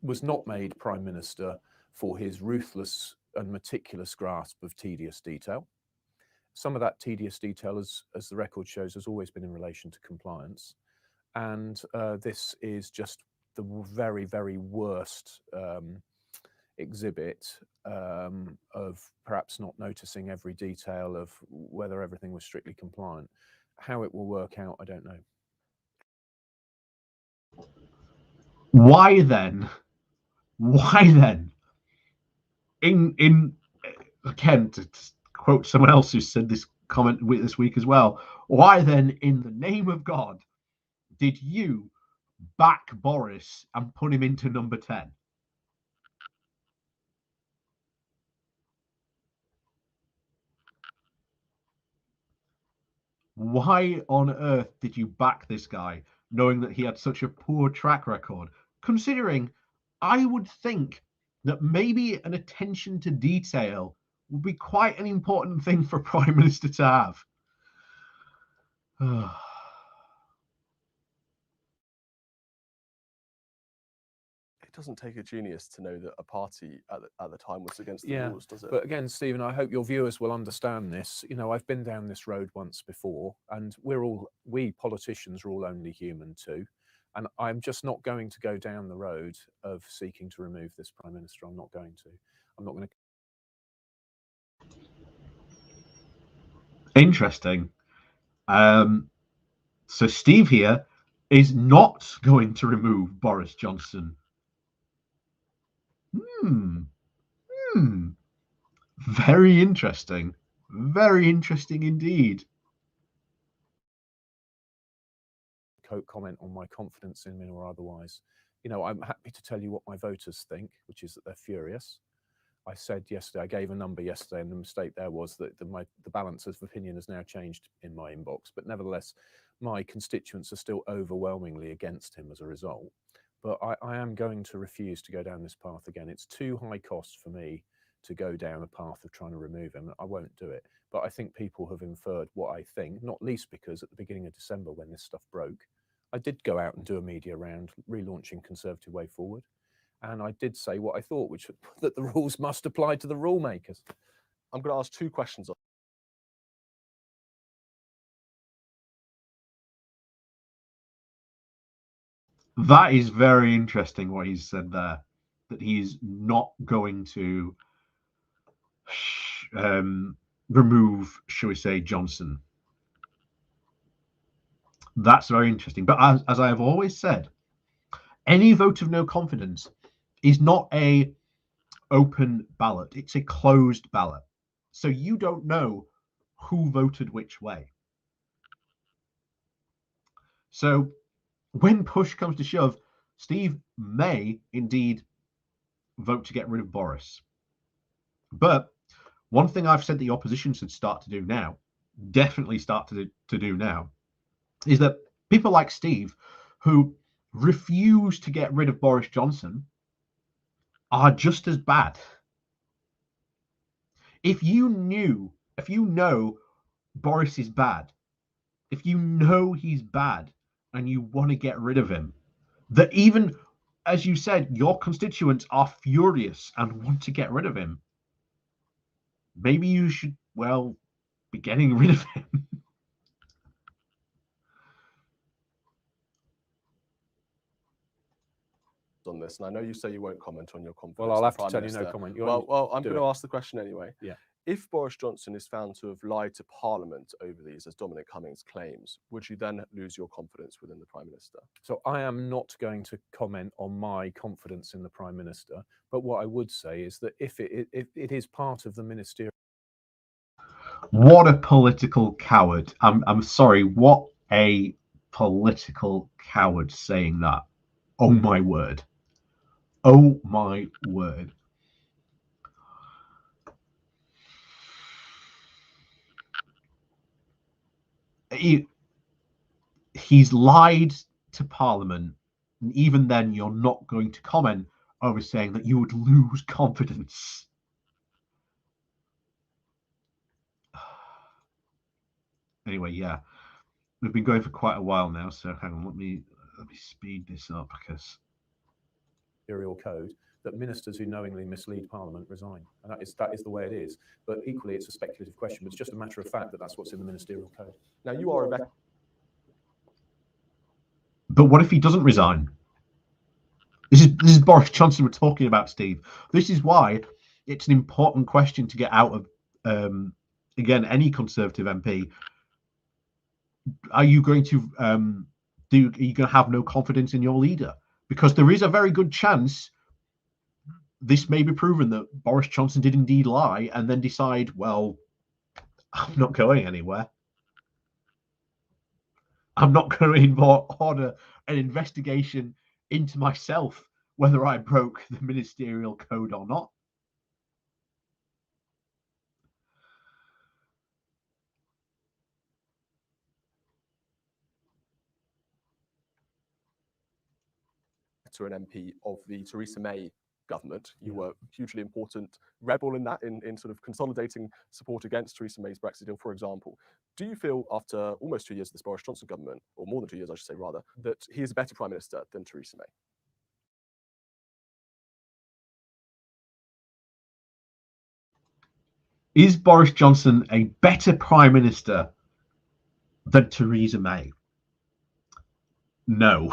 was not made prime minister for his ruthless and meticulous grasp of tedious detail. Some of that tedious detail, as the record shows, has always been in relation to compliance. And this is just the very, very worst exhibit of perhaps not noticing every detail of whether everything was strictly compliant. How it will work out, I don't know. Why then? In again, to quote someone else who said this comment this week as well, why then, in the name of God, did you back Boris and put him into number 10? Why on earth did you back this guy, knowing that he had such a poor track record, considering I would think that maybe an attention to detail would be quite an important thing for a Prime Minister to have. It doesn't take a genius to know that a party at the time was against the rules, does it? But again, Stephen, I hope your viewers will understand this. You know, I've been down this road once before, and we politicians are all only human too. And I'm just not going to go down the road of seeking to remove this Prime Minister. I'm not going to. I'm not going to. Interesting. So Steve here is not going to remove Boris Johnson. Very interesting. Very interesting indeed. Comment on my confidence in him or otherwise. You know, I'm happy to tell you what my voters think, which is that they're furious. I said yesterday, I gave a number yesterday, and the mistake there was that the balance of opinion has now changed in my inbox. But nevertheless, my constituents are still overwhelmingly against him as a result. But I am going to refuse to go down this path again. It's too high cost for me to go down a path of trying to remove him. I won't do it. But I think people have inferred what I think, not least because at the beginning of December, when this stuff broke, I did go out and do a media round relaunching Conservative Way Forward. And I did say what I thought, which that the rules must apply to the rule makers. I'm going to ask two questions. That is very interesting what he's said there, that he's not going to remove, shall we say, Johnson. That's very interesting. But as I have always said, any vote of no confidence is not a open ballot. It's a closed ballot. So you don't know who voted which way. So when push comes to shove, Steve may indeed vote to get rid of Boris. But one thing I've said the opposition should start to do now, definitely start to do now, is that people like Steve, who refuse to get rid of Boris Johnson, are just as bad. If you know Boris is bad, if you know he's bad and you want to get rid of him, that even, as you said, your constituents are furious and want to get rid of him, maybe you should, well, be getting rid of him. On this, and I know you say you won't comment on your confidence. Well, I'll have to tell you no comment. Well, I'm going to ask the question anyway. Yeah. If Boris Johnson is found to have lied to Parliament over these, as Dominic Cummings claims, would you then lose your confidence within the Prime Minister? So I am not going to comment on my confidence in the Prime Minister, but what I would say is that if it is part of the ministerial... What a political coward. I'm sorry, what a political coward saying that. Oh my word. Oh my word. He's lied to Parliament, and even then you're not going to comment over saying that you would lose confidence. Anyway, yeah, we've been going for quite a while now, so hang on, let me speed this up because code that ministers who knowingly mislead Parliament resign, and that is the way it is. But equally, it's a speculative question. But it's just a matter of fact that that's what's in the ministerial code. Now you are a... But what if he doesn't resign? This is Boris Johnson we're talking about, Steve. This is why it's an important question to get out of again any Conservative MP. Are you going to are you going to have no confidence in your leader? Because there is a very good chance this may be proven that Boris Johnson did indeed lie and then decide, well, I'm not going anywhere. I'm not going to order an investigation into myself whether I broke the ministerial code or not. director and MP of the Theresa May government. You were hugely important rebel in that, in sort of consolidating support against Theresa May's Brexit deal, for example. Do you feel, after almost 2 years of this Boris Johnson government, or more than 2 years, I should say, rather, that he is a better prime minister than Theresa May? Is Boris Johnson a better prime minister than Theresa May? No.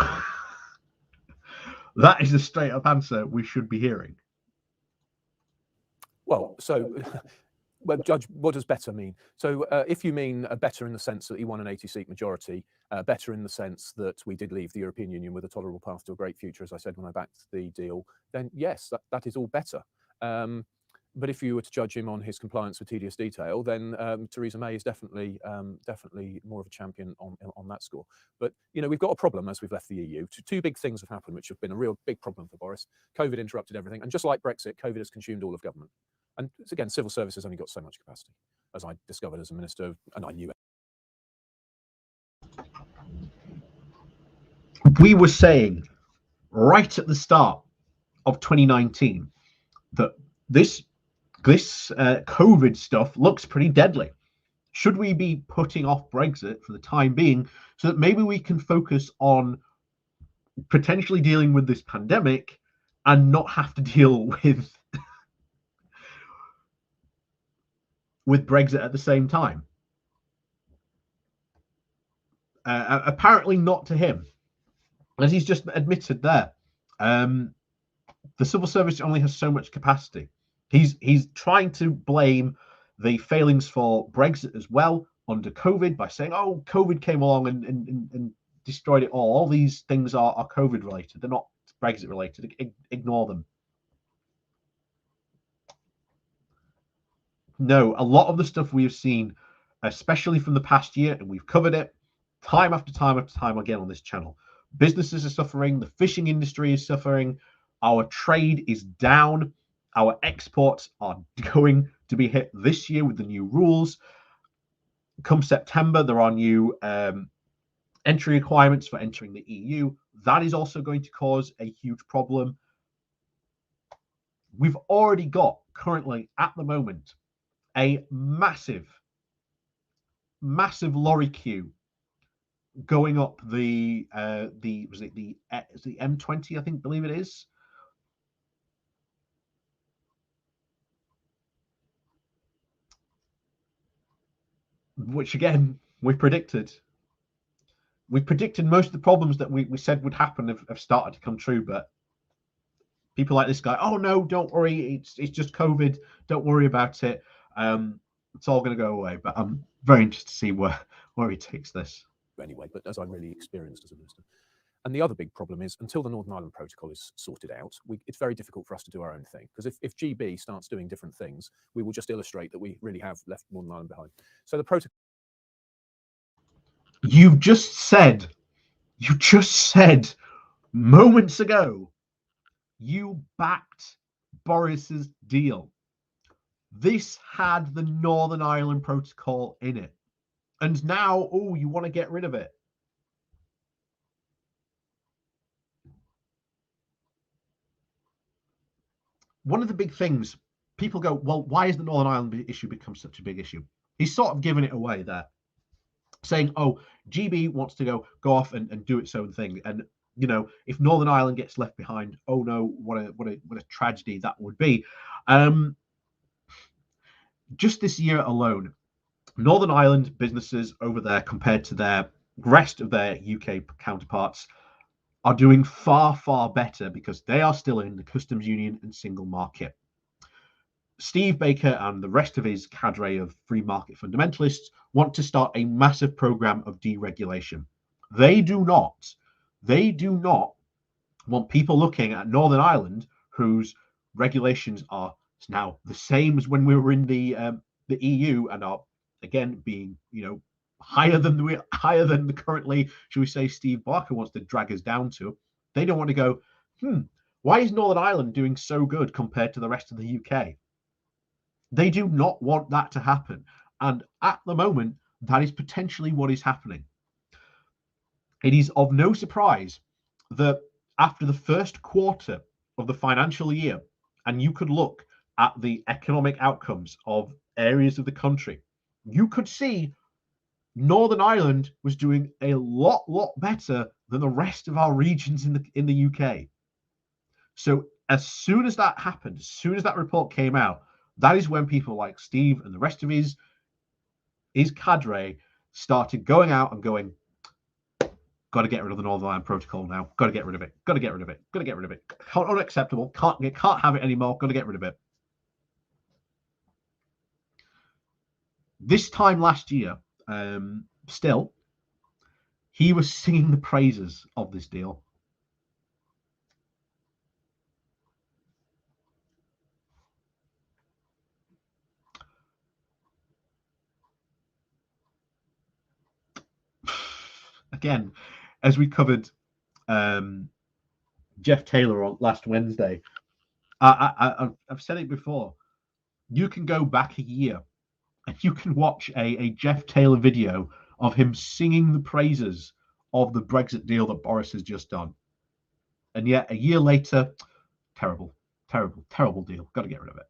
That is a straight up answer we should be hearing. Well, so, well, Judge, what does better mean? So if you mean better in the sense that he won an 80-seat majority, better in the sense that we did leave the European Union with a tolerable path to a great future, as I said when I backed the deal, then yes, that is all better. But if you were to judge him on his compliance with tedious detail, then Theresa May is definitely more of a champion on that score. But you know, we've got a problem as we've left the EU. Two big things have happened, which have been a real big problem for Boris. COVID interrupted everything, and just like Brexit, COVID has consumed all of government. And again, civil service has only got so much capacity, as I discovered as a minister, and I knew it. We were saying right at the start of 2019 that this COVID stuff looks pretty deadly. Should we be putting off Brexit for the time being so that maybe we can focus on potentially dealing with this pandemic and not have to deal with Brexit at the same time? Apparently not to him, as he's just admitted there. The civil service only has so much capacity. He's trying to blame the failings for Brexit as well under COVID by saying, oh, COVID came along and destroyed it all. All these things are COVID related. They're not Brexit related. Ignore them. No, a lot of the stuff we have seen, especially from the past year, and we've covered it time after time after time again on this channel. Businesses are suffering. The fishing industry is suffering. Our trade is down. Our exports are going to be hit this year with the new rules. Come September, there are new entry requirements for entering the EU. That is also going to cause a huge problem. We've already got currently at the moment a massive lorry queue going up the M20, I think, believe it is. Which again, we predicted. We predicted most of the problems that we said would happen have started to come true, but people like this guy, oh no, don't worry, it's just COVID, don't worry about it. It's all going to go away. But I'm very interested to see where he takes this. Anyway, but as I really experienced as a minister. And the other big problem is, until the Northern Ireland Protocol is sorted out, it's very difficult for us to do our own thing. Because if GB starts doing different things, we will just illustrate that we really have left Northern Ireland behind. So the protocol. You just said moments ago, you backed Boris's deal. This had the Northern Ireland Protocol in it. And now, oh, you want to get rid of it. One of the big things, people go, well, why has the Northern Ireland issue become such a big issue? He's sort of given it away there, saying, oh, GB wants to go off and do its own thing. And, you know, if Northern Ireland gets left behind, oh no, what a tragedy that would be. Just this year alone, Northern Ireland businesses over there, compared to their rest of their UK counterparts, are doing far, far better because they are still in the customs union and single market. Steve Baker and the rest of his cadre of free market fundamentalists want to start a massive program of deregulation. They do not want people looking at Northern Ireland whose regulations are now the same as when we were in the EU and are again being, you know, higher than the currently, should we say, Steve Barker wants to drag us down to. They don't want to go, why is Northern Ireland doing so good compared to the rest of the UK? They do not want that to happen. And at the moment, that is potentially what is happening. It is of no surprise that after the first quarter of the financial year, and you could look at the economic outcomes of areas of the country, you could see Northern Ireland was doing a lot better than the rest of our regions in the UK. So as soon as that happened, as soon as that report came out, that is when people like Steve and the rest of his cadre started going out and going, got to get rid of the Northern Ireland Protocol now. Got to get rid of it. Got to get rid of it. Got to get rid of it. Unacceptable. Can't have it anymore. Got to get rid of it. This time last year, still, he was singing the praises of this deal. Again, as we covered Jeff Taylor on last Wednesday, I've said it before. You can go back a year and you can watch a Jeff Taylor video of him singing the praises of the Brexit deal that Boris has just done. And yet a year later, terrible deal. Got to get rid of it.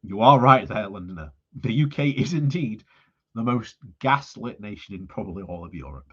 You are right there, Londoner. The UK is indeed the most gaslit nation in probably all of Europe.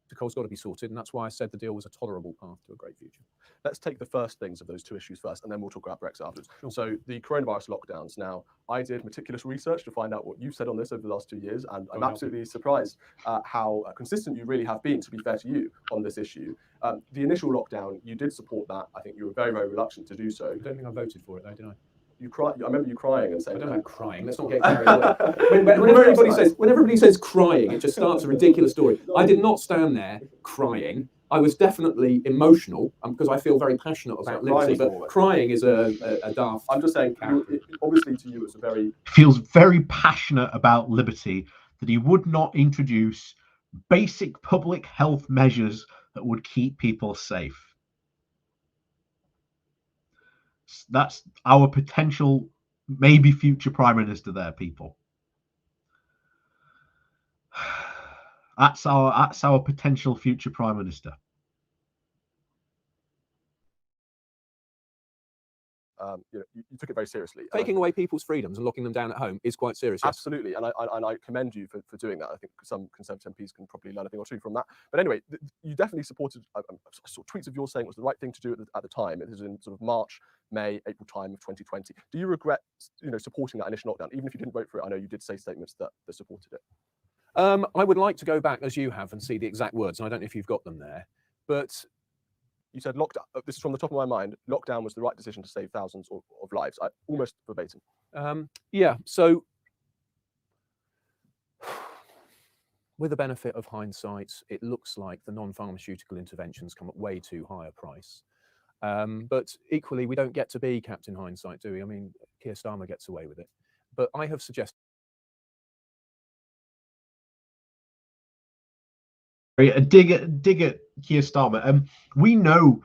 Protocol's got to be sorted, and that's why I said the deal was a tolerable path to a great future. Let's take the first things of those two issues first, and then we'll talk about Brexit afterwards. Sure. So the coronavirus lockdowns. Now, I did meticulous research to find out what you've said on this over the last 2 years, and I'm absolutely surprised how consistent you really have been, to be fair to you, on this issue. The initial lockdown, you did support that. I think you were very, very reluctant to do so. I don't think I voted for it, though, did I? You cry. I remember you crying and saying, I don't know, crying. Let's not get carried away. Whenever everybody says crying, it just starts a ridiculous story. I did not stand there crying. I was definitely emotional because I feel very passionate about liberty. But crying is a daft. I'm just saying, obviously, to you, it's a very feels very passionate about liberty that he would not introduce basic public health measures that would keep people safe. That's our potential, maybe future Prime Minister there, people. That's our potential future Prime Minister. You took it very seriously. Taking away people's freedoms and locking them down at home is quite serious. Yes. Absolutely, and I commend you for doing that. I think some Conservative MPs can probably learn a thing or two from that. But anyway, you definitely supported. I saw tweets of yours saying it was the right thing to do at the time. It was in sort of March, May, April time of 2020. Do you regret, supporting that initial lockdown, even if you didn't vote for it? I know you did say statements that supported it. I would like to go back, as you have, and see the exact words, and I don't know if you've got them there, but you said lockdown. This is from the top of my mind. Lockdown was the right decision to save thousands of lives. Almost verbatim. Yeah. So, with the benefit of hindsight, it looks like the non-pharmaceutical interventions come at way too high a price. But equally, we don't get to be Captain Hindsight, do we? I mean, Keir Starmer gets away with it. But I have suggested. Dig at Keir Starmer. We know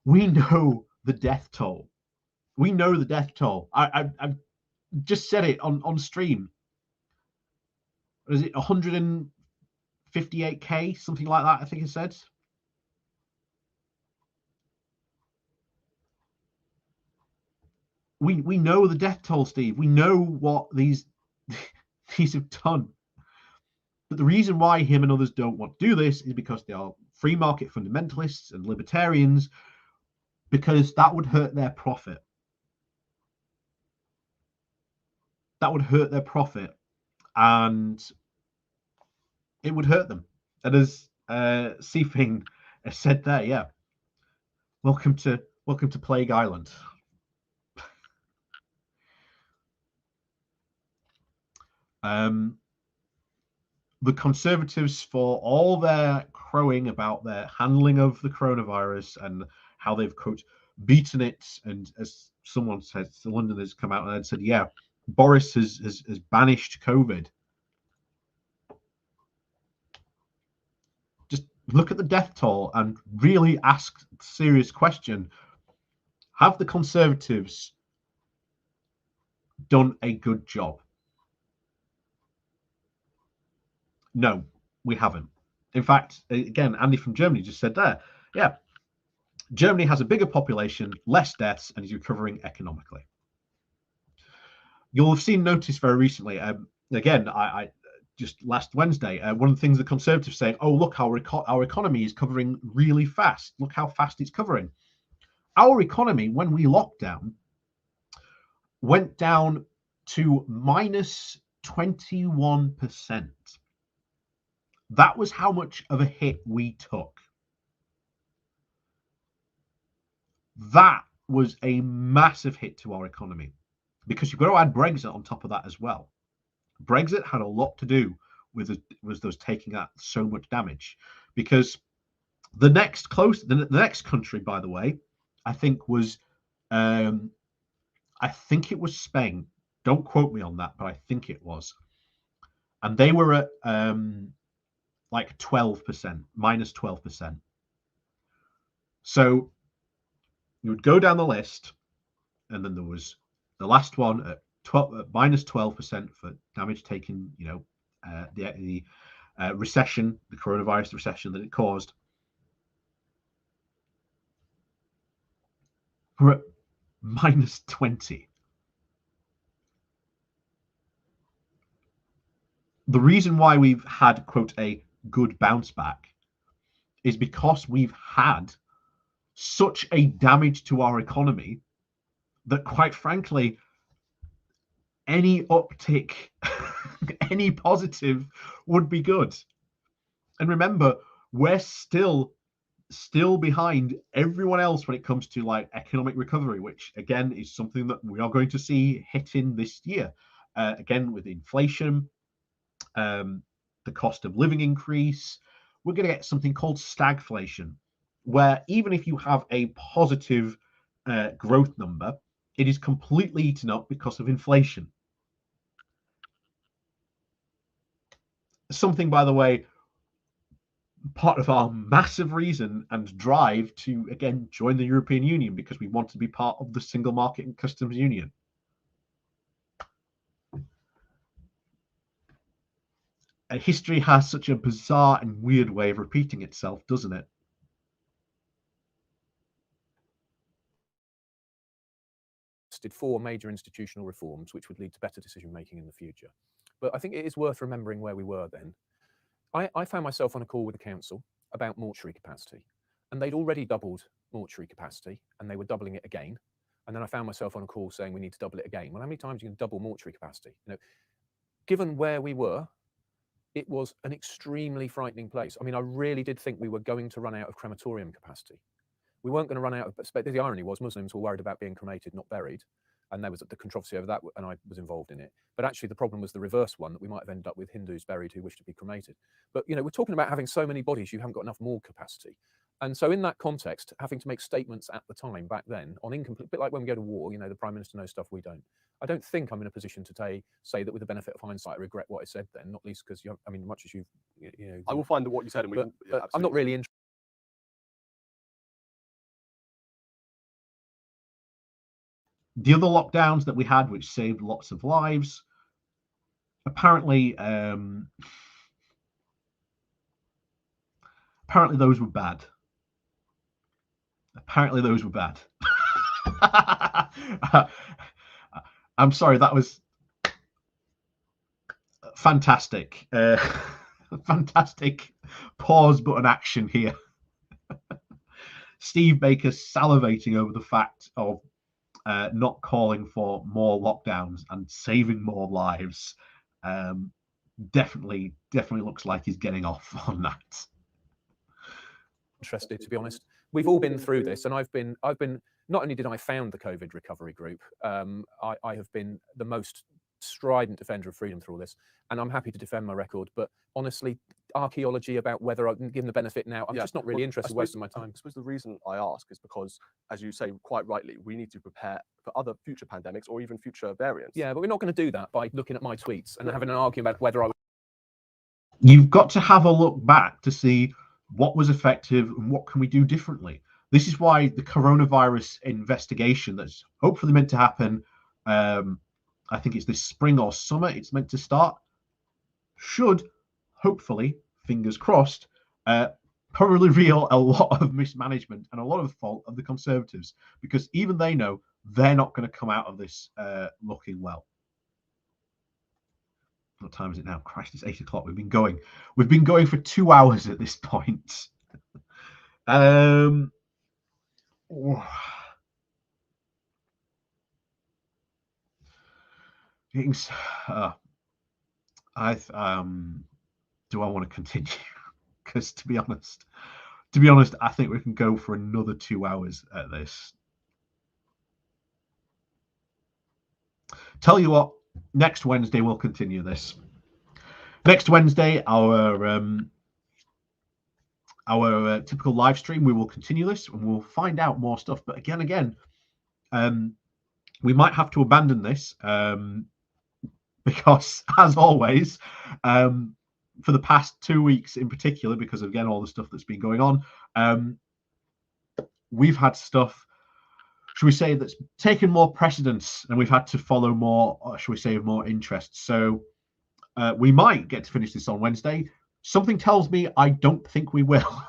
the death toll. We know the death toll. I've just said it on stream. Is it 158k, something like that? I think it said. We know the death toll, Steve. We know what these have done. But the reason why him and others don't want to do this is because they are free market fundamentalists and libertarians, because that would hurt their profit. That would hurt their profit, and it would hurt them. And as Seafing has said there, yeah, welcome to Plague Island. The Conservatives, for all their crowing about their handling of the coronavirus and how they've, quote, beaten it, and as someone said, London has come out and said, yeah, Boris has banished COVID. Just look at the death toll and really ask the serious question. Have the Conservatives done a good job? No, we haven't. In fact, again, Andy from Germany just said there, yeah, Germany has a bigger population, less deaths, and is recovering economically. You'll have seen notice very recently. Again, I just last Wednesday, one of the things the Conservatives saying, "Oh, look, our economy is covering really fast. Look how fast it's covering." Our economy, when we locked down, went down to minus 21%. That was how much of a hit we took. That was a massive hit to our economy, because you've got to add Brexit on top of that as well. Brexit had a lot to do with those taking out so much damage, because the next country, by the way, I think it was Spain. Don't quote me on that, but I think it was, and they were at like 12%, minus 12%. So you would go down the list, and then there was the last one at minus 12% for damage taken. The recession, the coronavirus recession that it caused. We're at minus 20. The reason why we've had, quote, a good bounce back is because we've had such a damage to our economy that, quite frankly, any uptick, any positive would be good. And remember, we're still behind everyone else when it comes to like economic recovery, which again is something that we are going to see hitting this year. Again, with inflation, the cost of living increase, we're going to get something called stagflation, where even if you have a positive growth number, it is completely eaten up because of inflation. Something, by the way, part of our massive reason and drive to, again, join the European Union, because we want to be part of the single market and customs union. And history has such a bizarre and weird way of repeating itself, doesn't it? Did 4 major institutional reforms which would lead to better decision making in the future. But I think it is worth remembering where we were then. I found myself on a call with the council about mortuary capacity, and they'd already doubled mortuary capacity, and they were doubling it again. And then I found myself on a call saying we need to double it again. Well, how many times are you going to double mortuary capacity? Given where we were, it was an extremely frightening place. I mean, I really did think we were going to run out of crematorium capacity. We weren't going to run out of, but the irony was Muslims were worried about being cremated, not buried. And there was the controversy over that, and I was involved in it. But actually the problem was the reverse one, that we might have ended up with Hindus buried who wish to be cremated. But, we're talking about having so many bodies, you haven't got enough morgue capacity. And so in that context, having to make statements at the time, back then, on incomplete, a bit like when we go to war, the Prime Minister knows stuff we don't. I don't think I'm in a position to say that with the benefit of hindsight, I regret what I said then, not least because, much as I will find what you said, and we can, but I'm not really interested. The other lockdowns that we had, which saved lots of lives, apparently those were bad. Apparently those were bad. I'm sorry, that was fantastic. Fantastic pause button action here. Steve Baker salivating over the fact of not calling for more lockdowns and saving more lives. Definitely looks like he's getting off on that. Interested, to be honest. We've all been through this, and I've been. Not only did I found the COVID recovery group, I have been the most strident defender of freedom through all this, and I'm happy to defend my record. But honestly, archaeology about whether I can give them the benefit now, I'm just not really interested in wasting my time. I suppose the reason I ask is because, as you say quite rightly, we need to prepare for other future pandemics or even future variants. Yeah, but we're not going to do that by looking at my tweets and having an argument about whether I. You've got to have a look back to see what was effective and what can we do differently. This is why the coronavirus investigation that's hopefully meant to happen I think it's this spring or summer it's meant to start. Should, hopefully, fingers crossed, probably reveal a lot of mismanagement and a lot of fault of the Conservatives, because even they know they're not going to come out of this looking well. What time is it now? Christ, it's 8 o'clock. We've been going for 2 hours at this point. Do I want to continue? Because to be honest, I think we can go for another 2 hours at this. Tell you what, next Wednesday we'll continue this. Next Wednesday, our typical live stream, we will continue this and we'll find out more stuff. But again, we might have to abandon this because, as always, for the past 2 weeks in particular, because of, again, all the stuff that's been going on, we've had stuff, should we say, that's taken more precedence, and we've had to follow more, or should we say, more interest. So we might get to finish this on Wednesday. Something tells me I don't think we will.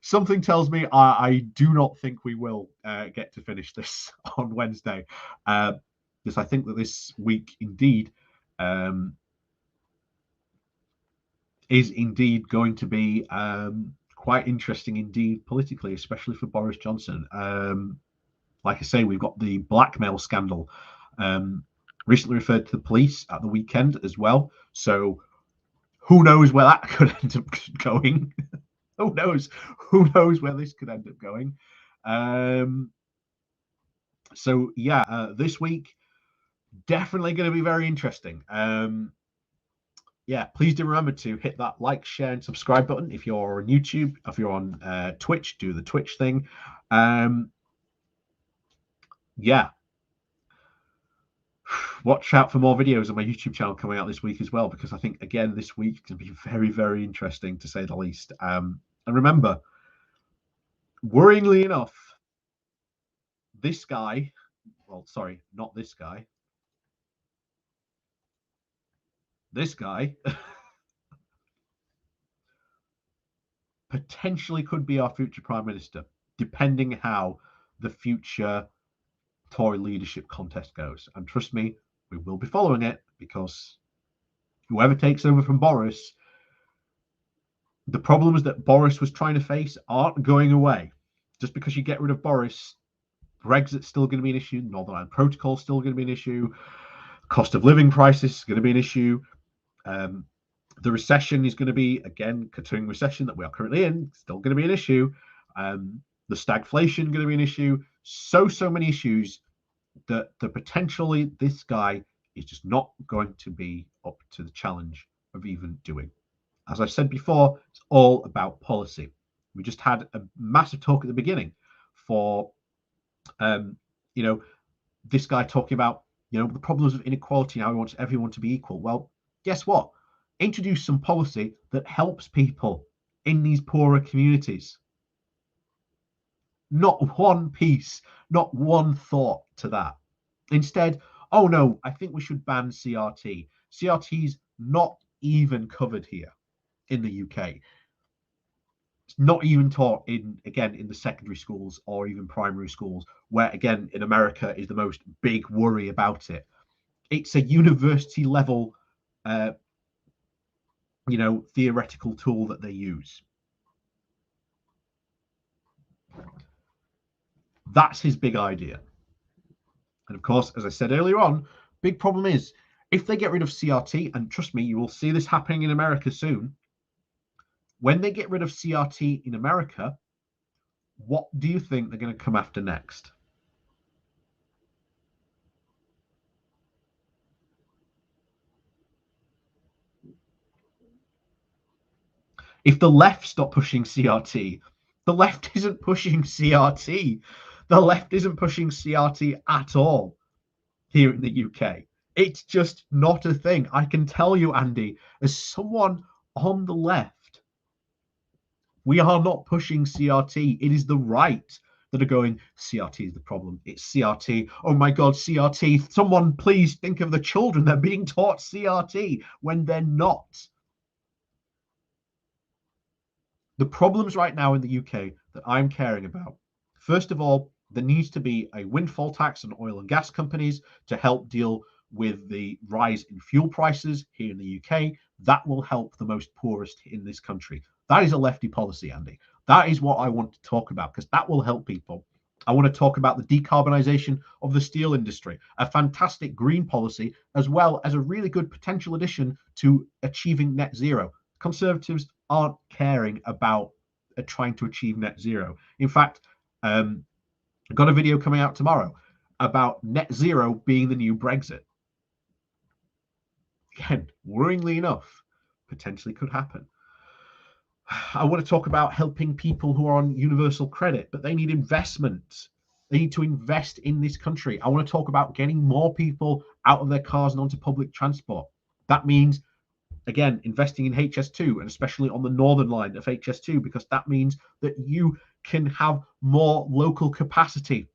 Something tells me I do not think we will get to finish this on Wednesday, because I think that this week indeed is indeed going to be quite interesting indeed politically, especially for Boris Johnson. Like I say, we've got the blackmail scandal recently referred to the police at the weekend as well. So who knows where that could end up going? Who knows where this could end up going? So yeah, this week definitely going to be very interesting. Yeah, please do remember to hit that like, share, and subscribe button if you're on YouTube. If you're on Twitch, do the Twitch thing. Yeah. Watch out for more videos on my YouTube channel coming out this week as well, because I think, again, this week is going to be very, very interesting, to say the least. And remember, worryingly enough, this guy, well, sorry, not this guy, this guy potentially could be our future Prime Minister, depending how the future Tory leadership contest goes. And trust me, we will be following it, because whoever takes over from Boris, the problems that Boris was trying to face aren't going away. Just because you get rid of Boris, Brexit's still going to be an issue, Northern Ireland Protocol is still going to be an issue, cost of living crisis is going to be an issue. The recession is going to be, again, continuing recession that we are currently in, still going to be an issue. The stagflation going to be an issue. So many issues that potentially this guy is just not going to be up to the challenge of even doing. As I've said before, it's all about policy. We just had a massive talk at the beginning for, this guy talking about, the problems of inequality. Now he wants everyone to be equal. Well, guess what? Introduce some policy that helps people in these poorer communities. Not one piece, not one thought to that. Instead, oh no, I think we should ban CRT. CRT's not even covered here in the UK. It's not even taught in the secondary schools or even primary schools, where, again, in America is the most big worry about it. It's a university level, theoretical tool that they use. That's his big idea. And of course, as I said earlier on, big problem is if they get rid of CRT, and trust me, you will see this happening in America soon. When they get rid of CRT in America, what do you think they're going to come after next? If the left stop pushing CRT, the left isn't pushing CRT. The left isn't pushing CRT at all here in the UK. It's just not a thing. I can tell you, Andy, as someone on the left, we are not pushing CRT. It is the right that are going, CRT is the problem. It's CRT. Oh my God, CRT. Someone please think of the children. They're being taught CRT when they're not. The problems right now in the UK that I'm caring about, first of all, there needs to be a windfall tax on oil and gas companies to help deal with the rise in fuel prices here in the UK. That will help the most poorest in this country. That is a lefty policy, Andy. That is what I want to talk about, because that will help people. I want to talk about the decarbonisation of the steel industry, a fantastic green policy, as well as a really good potential addition to achieving net zero. Conservatives aren't caring about trying to achieve net zero. In fact, I've got a video coming out tomorrow about net zero being the new Brexit. Again, worryingly enough, potentially could happen. I want to talk about helping people who are on universal credit, but they need investment. They need to invest in this country. I want to talk about getting more people out of their cars and onto public transport. That means, again, investing in HS2, and especially on the northern line of HS2, because that means that you can have more local capacity.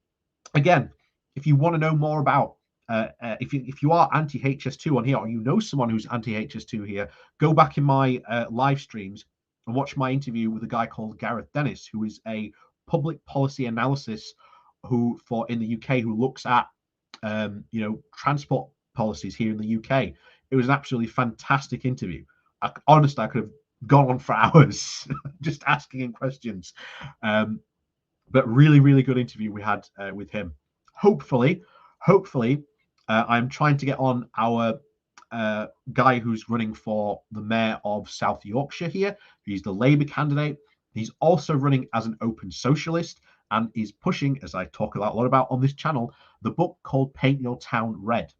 Again, if you want to know more about, if you are anti-HS2 on here, or you know someone who's anti-HS2 here, go back in my live streams and watch my interview with a guy called Gareth Dennis, who is a public policy analysis in the UK, who looks at transport policies here in the UK. It was an absolutely fantastic interview. Honestly, I could have gone on for hours just asking him questions. But really, really good interview we had with him. Hopefully, I'm trying to get on our guy who's running for the mayor of South Yorkshire here. He's the Labour candidate. He's also running as an open socialist and is pushing, as I talk a lot about on this channel, the book called Paint Your Town Red.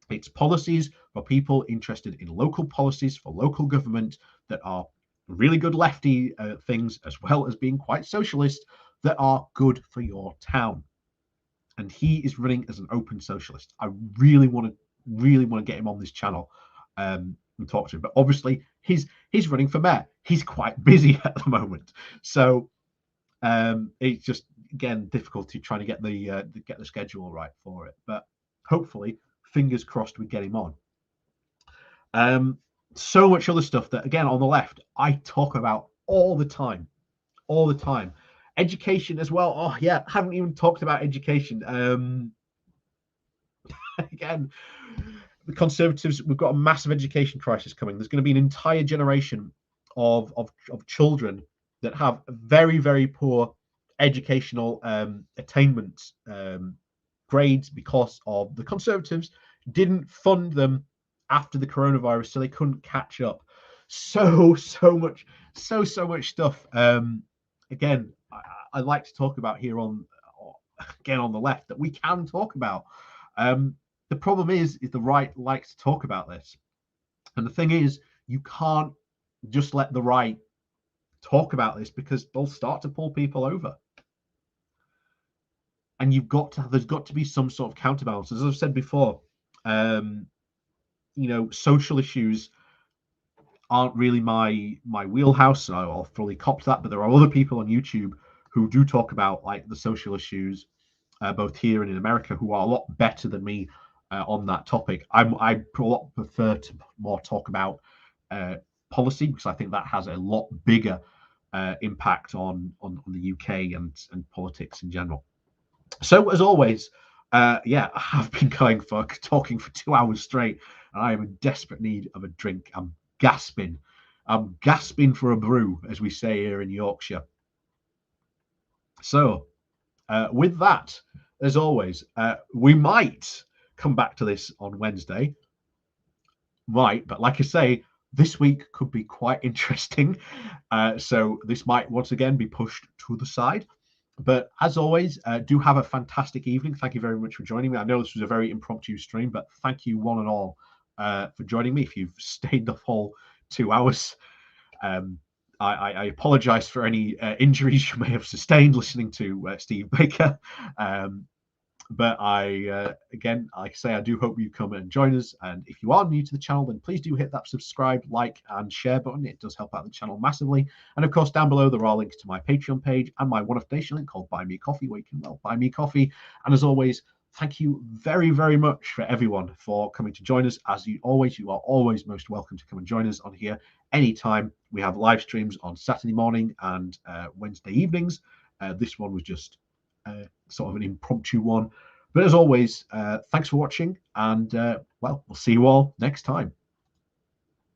It's policies for people interested in local policies for local government that are really good lefty things, as well as being quite socialist, that are good for your town. And he is running as an open socialist. I really want to get him on this channel and talk to him. But obviously, he's running for mayor. He's quite busy at the moment, so it's just, again, difficulty trying to get the schedule right for it. But hopefully, fingers crossed, we get him on. So much other stuff that, again, on the left, I talk about all the time. Education as well. Oh yeah, haven't even talked about education. Again, the Conservatives, we've got a massive education crisis coming. There's going to be an entire generation of children that have very, very poor educational attainment grades because of the Conservatives didn't fund them after the coronavirus, so they couldn't catch up. So much stuff. Again, I like to talk about here on the left that we can talk about. The problem is the right likes to talk about this, and the thing is, you can't just let the right talk about this, because they'll start to pull people over. And there's got to be some sort of counterbalance. As I've said before, social issues aren't really my wheelhouse, so I'll fully cop that. But there are other people on YouTube who do talk about like the social issues, both here and in America, who are a lot better than me on that topic. I a lot prefer to more talk about policy, because I think that has a lot bigger impact on the UK and politics in general. So as always, I have been talking for 2 hours straight, and I am in desperate need of a drink. I'm gasping for a brew, as we say here in Yorkshire. So with that, as always, we might come back to this on Wednesday, but like I say, this week could be quite interesting, so this might once again be pushed to the side. But as always, do have a fantastic evening. Thank you very much for joining me. I know this was a very impromptu stream, but thank you one and all for joining me. If you've stayed the full 2 hours, I apologize for any injuries you may have sustained listening to Steve Baker. But again, like I say, I do hope you come and join us. And if you are new to the channel, then please do hit that subscribe, like, and share button. It does help out the channel massively. And of course, down below, there are links to my Patreon page and my one-off donation link called Buy Me Coffee, where you can, well, buy me coffee. And as always, thank you very, very much for everyone for coming to join us. As you are always most welcome to come and join us on here anytime. We have live streams on Saturday morning and Wednesday evenings. This one was just sort of an impromptu one. But as always, thanks for watching, and well, we'll see you all next time.